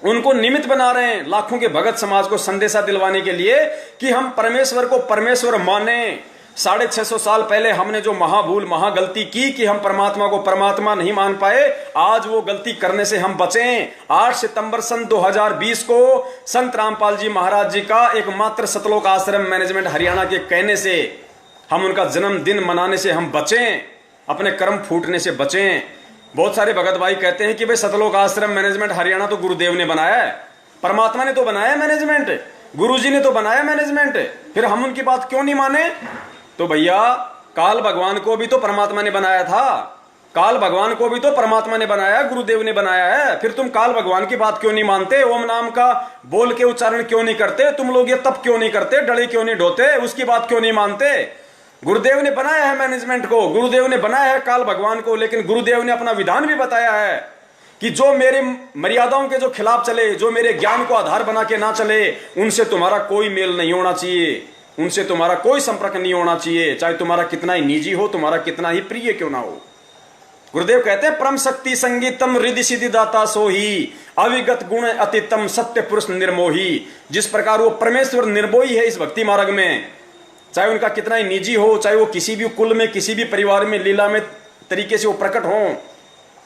उनको निमित्त बना रहे हैं लाखों के भगत समाज को संदेशा दिलवाने के लिए कि हम परमेश्वर को परमेश्वर माने। 650 साल पहले हमने जो महाभूल, महागलती की कि हम परमात्मा को परमात्मा नहीं मान पाए, आज वो गलती करने से हम बचें। 8 सितंबर सन 2020 को संत रामपाल जी महाराज जी का एकमात्र सतलोक आश्रम मैनेजमेंट हरियाणा के कहने से हम उनका जन्मदिन मनाने से हम बचें, अपने कर्म फूटने से बचें। बहुत सारे भगत भाई कहते हैं कि भाई सतलोक आश्रम मैनेजमेंट हरियाणा तो गुरुदेव ने बनाया है, परमात्मा ने तो बनाया मैनेजमेंट, गुरुजी ने तो बनाया मैनेजमेंट, फिर हम उनकी बात क्यों नहीं माने? तो भैया, काल भगवान को भी तो परमात्मा ने बनाया था, काल भगवान को भी तो परमात्मा ने बनाया, गुरुदेव ने बनाया है। फिर तुम काल भगवान की बात क्यों नहीं मानते? ओम नाम का बोल के उच्चारण क्यों नहीं करते? तुम लोग ये तप क्यों नहीं करते? डले क्यों नहीं ढोते? उसकी बात क्यों नहीं मानते? गुरुदेव ने बनाया है मैनेजमेंट को, गुरुदेव ने बनाया है काल भगवान को, लेकिन गुरुदेव ने अपना विधान भी बताया है कि जो मेरे मर्यादाओं के जो खिलाफ चले, जो मेरे ज्ञान को आधार बना के ना चले, उनसे तुम्हारा कोई मेल नहीं होना चाहिए, उनसे तुम्हारा कोई संपर्क नहीं होना चाहिए, चाहे तुम्हारा कितना ही निजी हो, तुम्हारा कितना ही प्रिय क्यों ना हो। गुरुदेव कहते हैं, परम शक्ति संगीतम रिद्धि सिद्धि दाता सोही, अविगत गुण अतितम सत्य पुरुष निर्मोही। जिस प्रकार वो परमेश्वर निर्मोही है इस भक्ति मार्ग में, चाहे उनका कितना ही निजी हो, चाहे वो किसी भी कुल में, किसी भी परिवार में लीला में तरीके से वो प्रकट हो,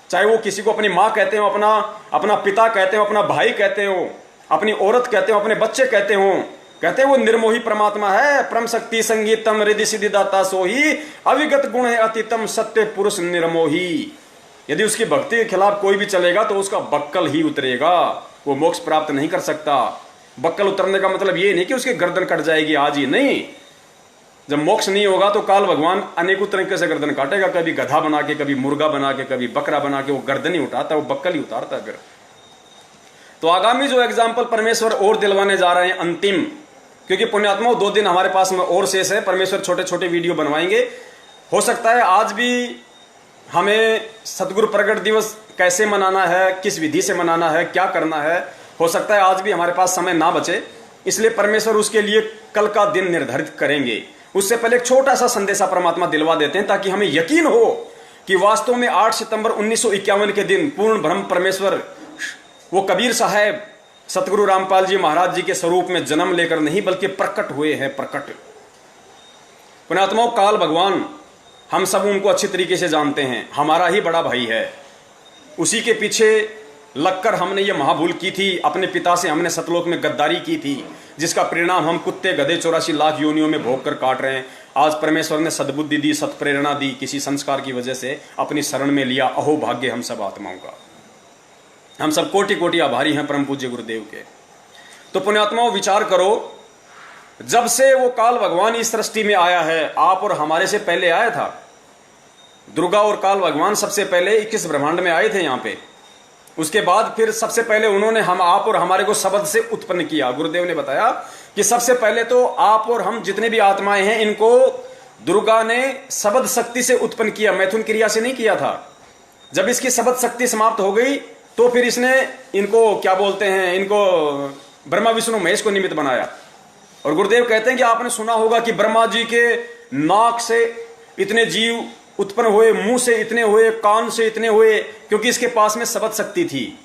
चाहे वो किसी को अपनी माँ कहते हो, अपना पिता कहते हो, अपना भाई कहते हो, अपनी औरत कहते हो, अपने बच्चे कहते हो, कहते हैं वो निर्मोही परमात्मा है। परम शक्ति संगीतम रिद्धि सिद्धि दाता सोही, अविगत गुण है अतितम सत्य पुरुष निर्मोही। यदि उसकी भक्ति के खिलाफ कोई भी चलेगा तो उसका बक्कल ही उतरेगा, वो मोक्ष प्राप्त नहीं कर सकता। बक्कल उतरने का मतलब ये नहीं कि उसकी गर्दन कट जाएगी आज ही, नहीं। जब मोक्ष नहीं होगा तो काल भगवान अनेकों तरीके से गर्दन काटेगा, कभी गधा बना के, कभी मुर्गा बना के, कभी बकरा बना के। वो गर्दन ही उठाता, वो बक्कल ही उतारता। फिर तो आगामी जो एग्जाम्पल परमेश्वर और दिलवाने जा रहे हैं अंतिम, क्योंकि पुण्यात्माओं 2 दिन हमारे पास में और शेष है, परमेश्वर छोटे छोटे वीडियो बनवाएंगे। हो सकता है आज भी हमें सतगुरु प्रगट दिवस कैसे मनाना है, किस विधि से मनाना है, क्या करना है, हो सकता है आज भी हमारे पास समय ना बचे, इसलिए परमेश्वर उसके लिए कल का दिन निर्धारित करेंगे। उससे पहले एक छोटा सा संदेशा परमात्मा दिलवा देते हैं, ताकि हमें यकीन हो कि वास्तव में 8 सितंबर 1951 के दिन पूर्ण ब्रह्म परमेश्वर वो कबीर साहब सतगुरु रामपाल जी महाराज जी के स्वरूप में जन्म लेकर नहीं बल्कि प्रकट हुए हैं। प्रकट पुण्यात्माओं, काल भगवान हम सब उनको अच्छी तरीके से जानते हैं, हमारा ही बड़ा भाई है। उसी के पीछे लगकर हमने ये महाभूल की थी, अपने पिता से हमने सतलोक में गद्दारी की थी, जिसका परिणाम हम कुत्ते गधे 84 लाख योनियों में भोग कर काट रहे हैं। आज परमेश्वर ने सद्बुद्धि दी, सत्प्रेरणा दी, किसी संस्कार की वजह से अपनी शरण में लिया। अहो भाग्य हम सब आत्माओं का। हम सब कोटि कोटि आभारी हैं परम पूज्य गुरुदेव के। तो पुण्यात्माओं विचार करो जब से वो काल भगवान इस सृष्टि में आया है, आप और हमारे से पहले आया था। दुर्गा और काल भगवान सबसे पहले 21 ब्रह्मांड में आए थे यहाँ पे। उसके बाद फिर सबसे पहले उन्होंने हम आप और हमारे को शब्द से उत्पन्न किया। गुरुदेव ने बताया कि सबसे पहले तो आप और हम जितने भी आत्माएं हैं, इनको दुर्गा ने शब्द शक्ति से उत्पन्न किया, मैथुन क्रिया से नहीं किया था। जब इसकी शब्द शक्ति समाप्त हो गई तो फिर इसने इनको क्या बोलते हैं, इनको ब्रह्मा विष्णु महेश को निमित्त बनाया। और गुरुदेव कहते हैं कि आपने सुना होगा कि ब्रह्मा जी के नाक से इतने जीव उत्पन्न हुए, मुंह से इतने हुए, कान से इतने हुए, क्योंकि इसके पास में शब्द शक्ति थी।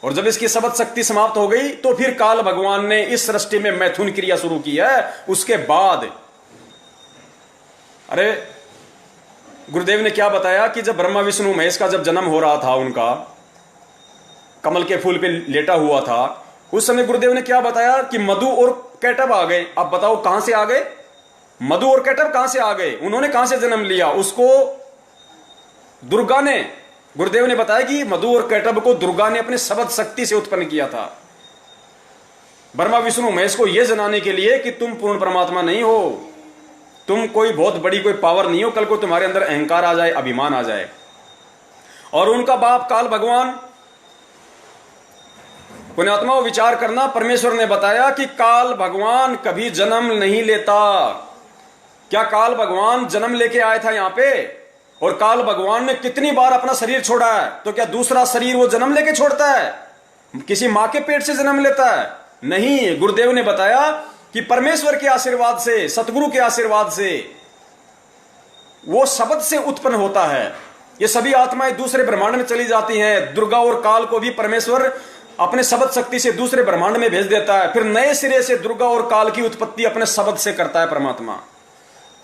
और जब इसकी शब्द शक्ति समाप्त हो गई तो फिर काल भगवान ने इस सृष्टि में मैथुन क्रिया शुरू की है। उसके बाद अरे गुरुदेव ने क्या बताया कि जब ब्रह्मा विष्णु महेश का जब जन्म हो रहा था, उनका कमल के फूल पे लेटा हुआ था, उस समय गुरुदेव ने क्या बताया कि मधु और कैटब आ गए। अब बताओ कहां से आ गए? मधु और कैटब कहां से आ गए? उन्होंने कहां से जन्म लिया? उसको दुर्गा ने, गुरुदेव ने बताया कि मधु और कैटब को दुर्गा ने अपने शब्द शक्ति से उत्पन्न किया था, ब्रह्मा विष्णु महेश को यह जनाने के लिए कि तुम पूर्ण परमात्मा नहीं हो, तुम कोई बहुत बड़ी कोई पावर नहीं हो, कल को तुम्हारे अंदर अहंकार आ जाए, अभिमान आ जाए। और उनका बाप काल भगवान, पुण्यात्माओं विचार करना, परमेश्वर ने बताया कि काल भगवान कभी जन्म नहीं लेता। क्या काल भगवान जन्म लेके आया था यहाँ पे? और काल भगवान ने कितनी बार अपना शरीर छोड़ा है? तो क्या दूसरा शरीर वो जन्म लेके छोड़ता है? किसी मां के पेट से जन्म लेता है? नहीं। गुरुदेव ने बताया कि परमेश्वर के आशीर्वाद से, सतगुरु के आशीर्वाद से, वो शब्द से उत्पन्न होता है। ये सभी आत्माएं दूसरे ब्रह्मांड में चली जाती हैं। दुर्गा और काल को भी परमेश्वर अपने शब्द शक्ति से दूसरे ब्रह्मांड में भेज देता है। फिर नए सिरे से दुर्गा और काल की उत्पत्ति अपने शब्द से करता है परमात्मा।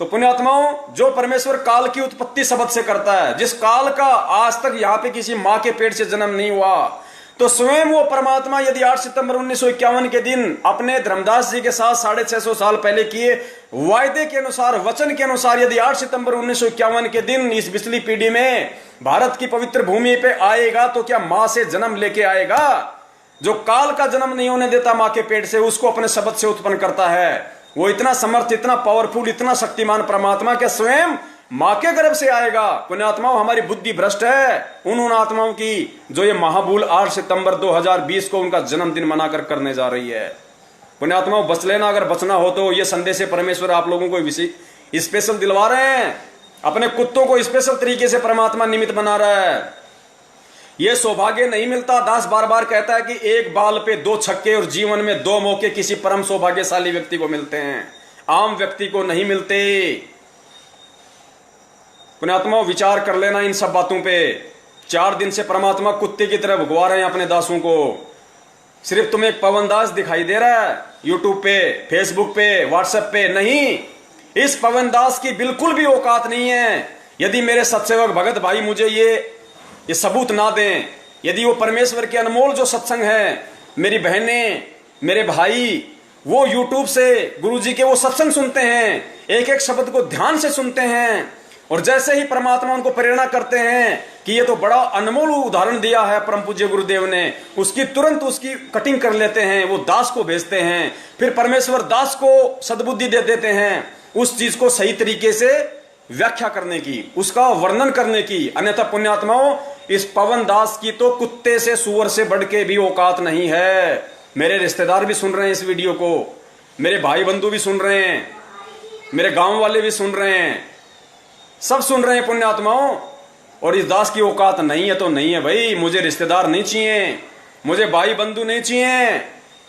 तो पुण्यात्माओं, जो परमेश्वर काल की उत्पत्ति शब्द से करता है, जिस काल का आज तक यहाँ पे किसी मां के पेट से जन्म नहीं हुआ, तो स्वयं वो परमात्मा यदि 8 सितंबर 1951 के दिन अपने धर्मदास जी के साथ 650 साल पहले किए वायदे के अनुसार, वचन के अनुसार, यदि 8 सितंबर 1951 के दिन इस बिजली पीढ़ी में भारत की पवित्र भूमि पे आएगा, तो क्या मां से जन्म लेके आएगा? जो काल का जन्म नहीं होने देता मां के पेट से, उसको अपने शब्द से उत्पन्न करता है। वो इतना समर्थ, इतना पावरफुल, इतना शक्तिमान परमात्मा के स्वयं मां के गर्भ से आएगा। पुण्यात्माओं, हमारी बुद्धि भ्रष्ट है उन आत्माओं की जो ये महाभूल 8 सितंबर 2020 को उनका जन्मदिन मनाकर करने जा रही है। पुण्यात्माओं, बच लेना, अगर बचना हो तो। ये संदेश परमेश्वर आप लोगों को स्पेशल दिलवा रहे हैं। अपने कुत्तों को स्पेशल तरीके से परमात्मा निमित्त बना रहा है। ये सौभाग्य नहीं मिलता। दास बार बार कहता है कि एक बाल पे 2 छक्के और जीवन में 2 मौके किसी परम सौभाग्यशाली व्यक्ति को मिलते हैं, आम व्यक्ति को नहीं मिलते। पुण्यात्मा, विचार कर लेना इन सब बातों पे। 4 दिन से परमात्मा कुत्ते की तरह भगवा रहे हैं अपने दासों को। सिर्फ तुम्हें एक पवन दास दिखाई दे रहा है यूट्यूब पे, फेसबुक पे, व्हाट्सएप पे। नहीं, इस पवन दास की बिल्कुल भी औकात नहीं है। यदि मेरे सत्सेवक भगत भाई मुझे ये सबूत ना दें, यदि वो परमेश्वर के अनमोल जो सत्संग है, मेरी बहनें, मेरे भाई, वो यूट्यूब से गुरुजी के वो सत्संग सुनते हैं, एक एक शब्द को ध्यान से सुनते हैं, और जैसे ही परमात्मा उनको प्रेरणा करते हैं कि ये तो बड़ा अनमोल उदाहरण दिया है परम पूज्य गुरुदेव ने, उसकी तुरंत उसकी कटिंग कर लेते हैं, वो दास को भेजते हैं। फिर परमेश्वर दास को सद्बुद्धि दे देते हैं उस चीज को सही तरीके से व्याख्या करने की, उसका वर्णन करने की। अन्यथा पुण्यात्माओं, इस पवन दास की तो कुत्ते से, सूअर से बढ़ के भी औकात नहीं है। मेरे रिश्तेदार भी सुन रहे हैं इस वीडियो को, मेरे भाई बंधु भी सुन रहे हैं, मेरे गांव वाले भी सुन रहे हैं, सब सुन रहे हैं पुण्यात्माओं। और इस दास की औकात नहीं है तो नहीं है भाई। मुझे रिश्तेदार नहीं चाहिए, मुझे भाई बंधु नहीं चाहिए,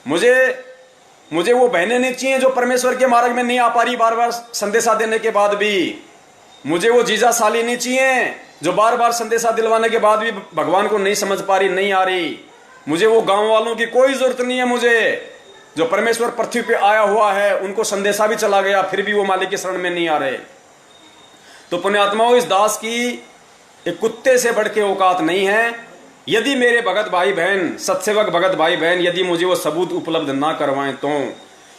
मुझे वो बहनें नहीं चाहिए जो परमेश्वर के मार्ग में नहीं आ पा रही बार बार संदेशा देने के बाद भी। मुझे वो जीजा साली नहीं चाहिए जो बार बार संदेशा दिलवाने के बाद भी भगवान को नहीं समझ पा रही, नहीं आ रही। मुझे वो गांव वालों की कोई जरूरत नहीं है। मुझे जो परमेश्वर पृथ्वी पे आया हुआ है, उनको संदेशा भी चला गया, फिर भी वो मालिक के शरण में नहीं आ रहे। तो पुण्यात्माओं, इस दास की एक कुत्ते से बढ़ के औकात नहीं है। यदि मेरे भगत भाई बहन, सत्सेवक भगत भाई बहन, यदि मुझे वो सबूत उपलब्ध ना करवाएं तो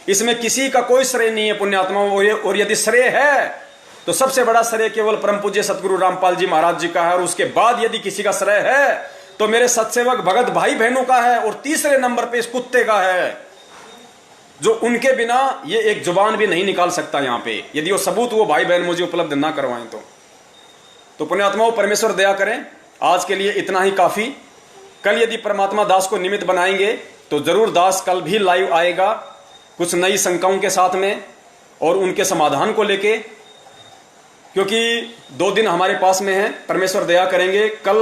इसमें किसी का कोई श्रेय नहीं है पुण्यात्माओं। और यदि श्रेय है तो सबसे बड़ा श्रेय केवल परम पूज्य सतगुरु रामपाल जी महाराज जी का है। और उसके बाद यदि किसी का श्रेय है तो मेरे सत्सेवक भगत भाई बहनों का है। और तीसरे नंबर पे इस कुत्ते का है। जो उनके बिना ये एक जुबान भी नहीं निकाल सकता यहाँ पे, यदि वो सबूत वो भाई बहन मुझे उपलब्ध ना करवाएं तो पुण्यात्माओं परमेश्वर दया करें। आज के लिए इतना ही काफी। कल यदि परमात्मा दास को निमित्त बनाएंगे तो जरूर दास कल भी लाइव आएगा कुछ नई शंकाओं के साथ में और उनके समाधान को लेके, क्योंकि 2 दिन हमारे पास में है। परमेश्वर दया करेंगे कल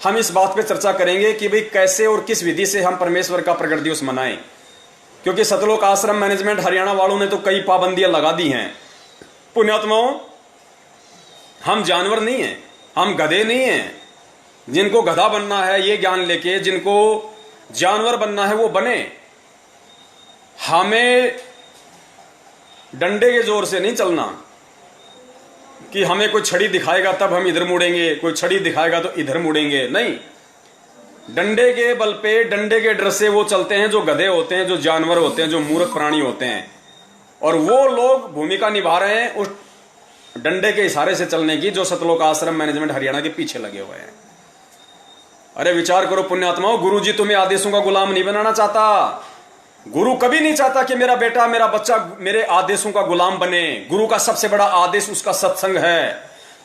हम इस बात पे चर्चा करेंगे कि भाई कैसे और किस विधि से हम परमेश्वर का प्रकट दिवस मनाएं, क्योंकि सतलोक आश्रम मैनेजमेंट हरियाणा वालों ने तो कई पाबंदियां लगा दी हैं। पुण्यात्माओं, हम जानवर नहीं हैं, हम गधे नहीं हैं। जिनको गधा बनना है ये ज्ञान लेके, जिनको जानवर बनना है वो बने। हमें डंडे के जोर से नहीं चलना कि हमें कोई छड़ी दिखाएगा तब हम इधर मुड़ेंगे, कोई छड़ी दिखाएगा तो इधर मुड़ेंगे, नहीं। डंडे के बल पे, डंडे के डर से वो चलते हैं जो गधे होते हैं, जो जानवर होते हैं, जो मूर्ख प्राणी होते हैं। और वो लोग भूमिका निभा रहे हैं उस डंडे के इशारे से चलने की, जो सतलोक आश्रम मैनेजमेंट हरियाणा के पीछे लगे हुए हैं। अरे विचार करो पुण्यात्माओं, गुरु जी तुम्हें आदेशों का गुलाम नहीं बनाना चाहता। गुरु कभी नहीं चाहता कि मेरा बेटा, मेरा बच्चा मेरे आदेशों का गुलाम बने। गुरु का सबसे बड़ा आदेश उसका सत्संग है।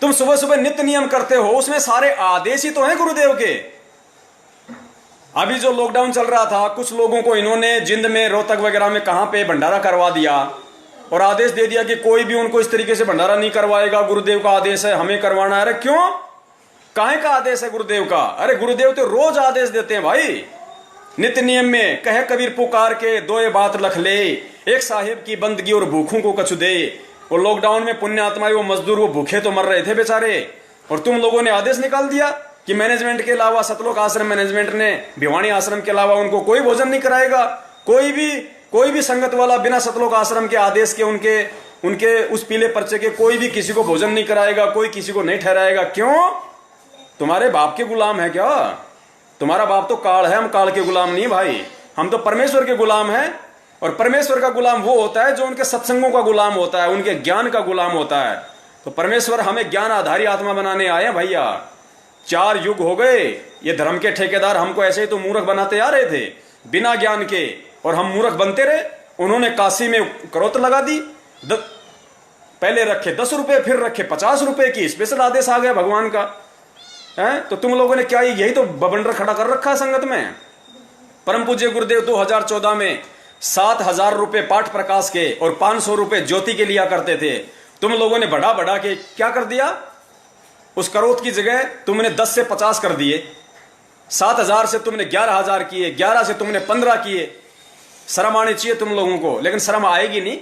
तुम सुबह सुबह नित्य नियम करते हो, उसमें सारे आदेश ही तो हैं गुरुदेव के। अभी जो लॉकडाउन चल रहा था, कुछ लोगों को इन्होंने जिंद में, रोहतक वगैरह में कहां पे भंडारा करवा दिया और आदेश दे दिया कि कोई भी उनको इस तरीके से भंडारा नहीं करवाएगा, गुरुदेव का आदेश है, हमें करवाना है। अरे क्यों, काहे का आदेश है गुरुदेव का? अरे गुरुदेव तो रोज आदेश देते हैं भाई। नित्य नियम में कहे कबीर पुकार के, दोए बात लख ले, एक साहिब की बंदगी और भूखों को कछु दे। और लॉकडाउन में पुण्यात्मा वो मजदूर वो भूखे तो मर रहे थे बेचारे, और तुम लोगों ने आदेश निकाल दिया कि मैनेजमेंट के अलावा, सतलोक आश्रम मैनेजमेंट ने भिवानी आश्रम के अलावा उनको कोई भोजन नहीं कराएगा। कोई भी संगत वाला बिना सतलोक आश्रम के आदेश के, उनके उस पीले पर्चे के कोई भी किसी को भोजन नहीं कराएगा, कोई किसी को नहीं ठहराएगा। क्यों? तुम्हारे बाप के गुलाम है क्या? तुम्हारा बाप तो काल है, हम काल के गुलाम नहीं भाई, हम तो परमेश्वर के गुलाम हैं। और परमेश्वर का गुलाम वो होता है जो उनके सत्संगों का गुलाम होता है, उनके ज्ञान का गुलाम होता है। तो परमेश्वर हमें ज्ञान आधारी आत्मा बनाने आए भैया। 4 युग हो गए, ये धर्म के ठेकेदार हमको ऐसे ही तो मूर्ख बनाते आ रहे थे बिना ज्ञान के, और हम मूर्ख बनते रहे। उन्होंने काशी में करोत लगा दी, पहले रखे 10 रुपए, फिर रखे 50 रुपए की, स्पेशल आदेश आ गया भगवान का है। तो तुम लोगों ने क्या यही तो बबंडर खड़ा कर रखा है संगत में। परम पूज्य गुरुदेव 2014 में 7,000 रुपए पाठ प्रकाश के और 500 रुपए ज्योति के लिया करते थे। तुम लोगों ने बढ़ा बढ़ा के क्या कर दिया, उस करोत की जगह तुमने 10 से 50 कर दिए। 7,000 से तुमने 11,000 किए, 11 से तुमने 15 किए। शर्म आनी चाहिए तुम लोगों को, लेकिन शर्म आएगी नहीं,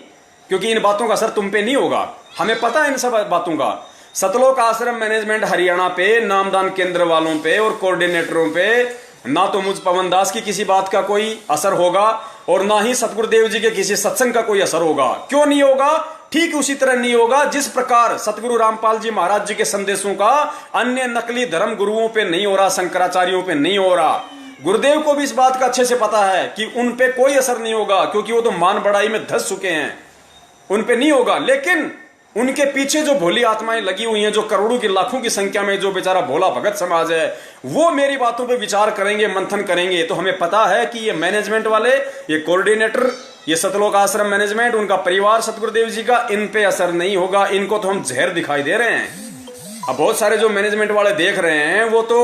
क्योंकि इन बातों का असर तुम पे नहीं होगा। हमें पता है इन सब बातों का। सतलोक आश्रम मैनेजमेंट हरियाणा पे, नामदान केंद्र वालों पे और कोऑर्डिनेटरों पे ना तो मुझ पवन दास की किसी बात का कोई असर होगा और ना ही सतगुरुदेव जी के किसी सत्संग का कोई असर होगा। क्यों नहीं होगा? ठीक उसी तरह नहीं होगा जिस प्रकार सतगुरु रामपाल जी महाराज जी के संदेशों का अन्य नकली धर्म गुरुओं पे नहीं हो रहा, शंकराचार्यों पे नहीं हो रहा। गुरुदेव को भी इस बात का अच्छे से पता है कि उन पे कोई असर नहीं होगा, क्योंकि वो तो मान बढ़ाई में धस चुके हैं, उन पे नहीं होगा। लेकिन उनके पीछे जो भोली आत्माएं लगी हुई हैं, जो करोड़ों की लाखों की संख्या में जो बेचारा भोला भगत समाज है, वो मेरी बातों पे विचार करेंगे, मंथन करेंगे। तो हमें पता है कि ये मैनेजमेंट वाले, ये कोऑर्डिनेटर, ये सतलोक आश्रम मैनेजमेंट, उनका परिवार सतगुरुदेव जी का, इन पे असर नहीं होगा। इनको तो हम जहर दिखाई दे रहे हैं। अब बहुत सारे जो मैनेजमेंट वाले देख रहे हैं, वो तो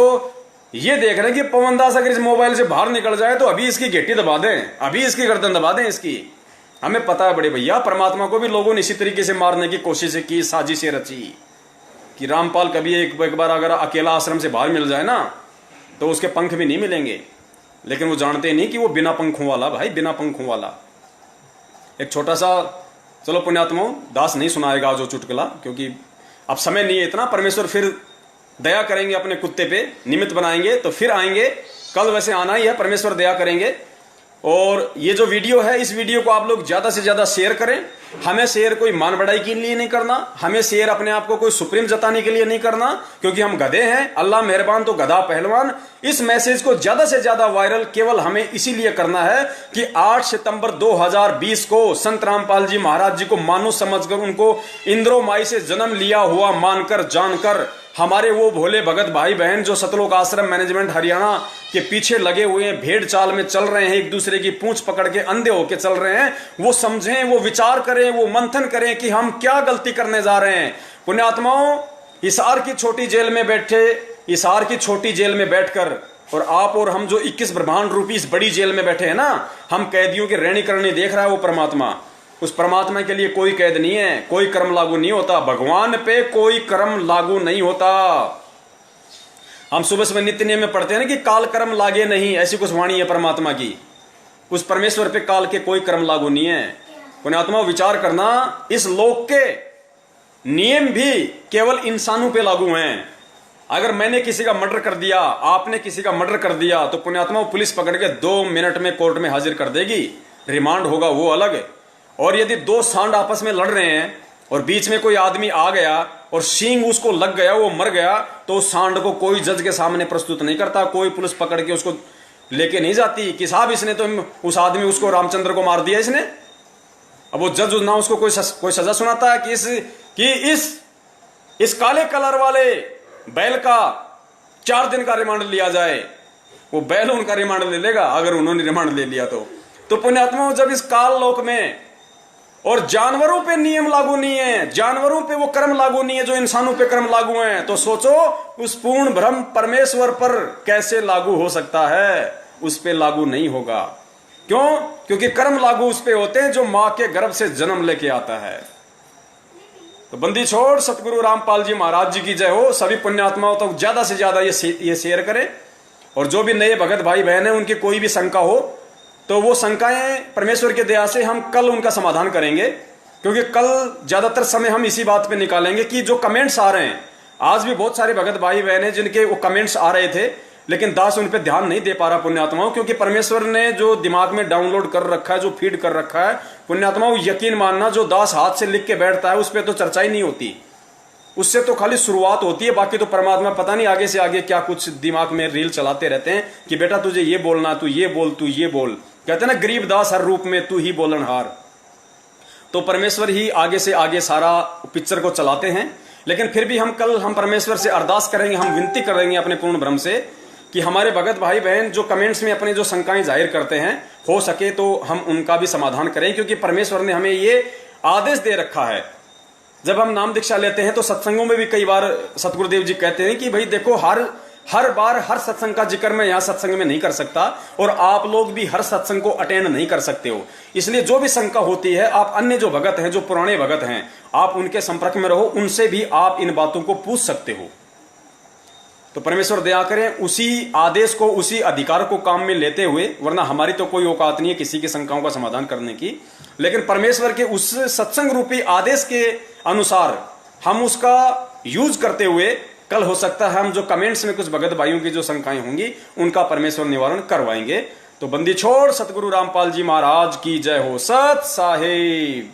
ये देख रहे हैं कि पवन दास अगर इस मोबाइल से बाहर निकल जाए तो अभी इसकी घेटी दबा दें, अभी इसकी गर्दन दबा दें इसकी। हमें पता है बड़े भैया, परमात्मा को भी लोगों ने इसी तरीके से मारने की कोशिश की, साजिशें रची कि रामपाल कभी एक बार अगर अकेला आश्रम से बाहर मिल जाए ना तो उसके पंख भी नहीं मिलेंगे। लेकिन वो जानते नहीं कि वो बिना पंखों वाला, भाई बिना पंखों वाला। एक छोटा सा, चलो पुण्यात्मा दास नहीं सुनाएगा जो चुटकुला, क्योंकि अब समय नहीं है इतना। परमेश्वर फिर दया करेंगे, अपने कुत्ते पे निमित्त बनाएंगे तो फिर आएंगे। कल वैसे आना ही है, परमेश्वर दया करेंगे। और ये जो वीडियो है, इस वीडियो को आप लोग ज्यादा से ज्यादा शेयर करें हमें शेयर कोई मान बढ़ाई के लिए नहीं करना, हमें शेयर अपने आप को कोई सुप्रीम जताने के लिए नहीं करना, क्योंकि हम गधे हैं। अल्लाह मेहरबान तो गधा पहलवान। इस मैसेज को ज्यादा से ज्यादा वायरल केवल हमें इसीलिए करना है कि 8 सितंबर 2020 को संत रामपाल जी महाराज जी को मानो समझकर, उनको इंद्रो माई से जन्म लिया हुआ मानकर जानकर, हमारे वो भोले भगत भाई बहन जो सतलोक आश्रम मैनेजमेंट हरियाणा के पीछे लगे हुए हैं, भेड़ चाल में चल रहे हैं, एक दूसरे की पूंछ पकड़ के अंधे होके चल रहे हैं, वो समझें, वो विचार करें, वो मंथन करें कि हम क्या गलती करने जा रहे हैं। पुण्यात्माओं, हिसार की छोटी जेल में बैठे, हिसार की छोटी जेल में बैठकर, और आप और हम जो 21 ब्रह्मांड रूपी इस बड़ी जेल में बैठे हैं ना, हम कैदियों की रहनी करनी देख रहा है वो परमात्मा। उस परमात्मा के लिए कोई कैद नहीं है, कोई कर्म लागू नहीं होता, भगवान पे कोई कर्म लागू नहीं होता। हम सुबह सुबह नित्य नियम में पढ़ते हैं ना कि काल कर्म लागे नहीं, ऐसी कुछ वाणी है परमात्मा की। उस परमेश्वर पे काल के कोई कर्म लागू नहीं है। पुण्यात्मा विचार करना, इस लोक के नियम भी केवल इंसानों पे लागू हैं। अगर मैंने किसी का मर्डर कर दिया, आपने किसी का मर्डर कर दिया, तो पुण्यात्मा पुलिस पकड़ के 2 मिनट में कोर्ट में हाजिर कर देगी, रिमांड होगा वो अलग। और यदि 2 सांड आपस में लड़ रहे हैं और बीच में कोई आदमी आ गया और सींग उसको लग गया, वो मर गया, तो उस सांड को कोई जज के सामने प्रस्तुत नहीं करता, कोई पुलिस पकड़ के उसको लेके नहीं जाती कि साहब इसने तो उस आदमी, उसको रामचंद्र को मार दिया इसने। अब वो जज ना उसको कोई सजा सुनाता है कि इस काले कलर वाले बैल का 4 दिन का रिमांड लिया जाए। वो बैल उनका रिमांड ले लेगा अगर उन्होंने रिमांड ले लिया तो पुण्यात्मा, जब इस काल लोक में और जानवरों पे नियम लागू नहीं है, जानवरों पे वो कर्म लागू नहीं है जो इंसानों पे कर्म लागू हैं, तो सोचो उस पूर्ण ब्रह्म परमेश्वर पर कैसे लागू हो सकता है? उस पे लागू नहीं होगा। क्यों? क्योंकि कर्म लागू उस पे होते हैं जो मां के गर्भ से जन्म लेके आता है। तो बंदी छोड़ सतगुरु रामपाल जी महाराज जी की जय हो। सभी पुण्यात्माओं तक ज्यादा से ज्यादा ये शेयर करें, और जो भी नए भगत भाई बहन है उनकी कोई भी शंका हो तो वो शंकाएं परमेश्वर के दया से हम कल उनका समाधान करेंगे, क्योंकि कल ज्यादातर समय हम इसी बात पे निकालेंगे कि जो कमेंट्स आ रहे हैं, आज भी बहुत सारे भगत भाई बहन हैं जिनके वो कमेंट्स आ रहे थे, लेकिन दास उन पे ध्यान नहीं दे पा रहा पुण्यात्माओं, क्योंकि परमेश्वर ने जो दिमाग में डाउनलोड कर रखा है, जो फीड कर रखा है पुण्यात्माओं, यकीन मानना जो दास हाथ से लिख के बैठता है उस पर तो चर्चा ही नहीं होती, उससे तो खाली शुरुआत होती है। बाकी तो परमात्मा पता नहीं आगे से आगे क्या कुछ दिमाग में रील चलाते रहते हैं कि बेटा तुझे ये बोलना, तू ये बोल, तू ये बोल। कहते हैं ना, गरीब दास हर रूप में तू ही बोलनहार। तो परमेश्वर ही आगे से आगे सारा पिक्चर को चलाते हैं। लेकिन फिर भी हम परमेश्वर से अरदास करेंगे, हम विनती करेंगे अपने पूर्ण ब्रह्म से कि हमारे भगत भाई बहन जो कमेंट्स में अपने जो शंकाएं जाहिर करते हैं, हो सके तो हम उनका भी समाधान करें, क्योंकि परमेश्वर ने हमें ये आदेश दे रखा है। जब हम नाम दीक्षा लेते हैं तो सत्संगों में भी कई बार सतगुरुदेव जी कहते हैं कि भाई देखो, हर बार हर सत्संग का जिक्र मैं यहाँ सत्संग में नहीं कर सकता, और आप लोग भी हर सत्संग को अटेंड नहीं कर सकते हो। इसलिए जो भी शंका होती है, आप अन्य जो भगत हैं, जो पुराने भगत हैं, आप उनके संपर्क में रहो, उनसे भी आप इन बातों को पूछ सकते हो। तो परमेश्वर दया करें, उसी आदेश को, उसी अधिकार को काम में लेते हुए, वरना हमारी तो कोई औकात नहीं है किसी की शंकाओं का समाधान करने की, लेकिन परमेश्वर के उस सत्संग रूपी आदेश के अनुसार हम उसका यूज करते हुए कल हो सकता है हम जो कमेंट्स में कुछ भगत भाइयों की जो शंकाएं होंगी उनका परमेश्वर निवारण करवाएंगे। तो बंदी छोड़ सतगुरु रामपाल जी महाराज की जय हो। सत साहिब।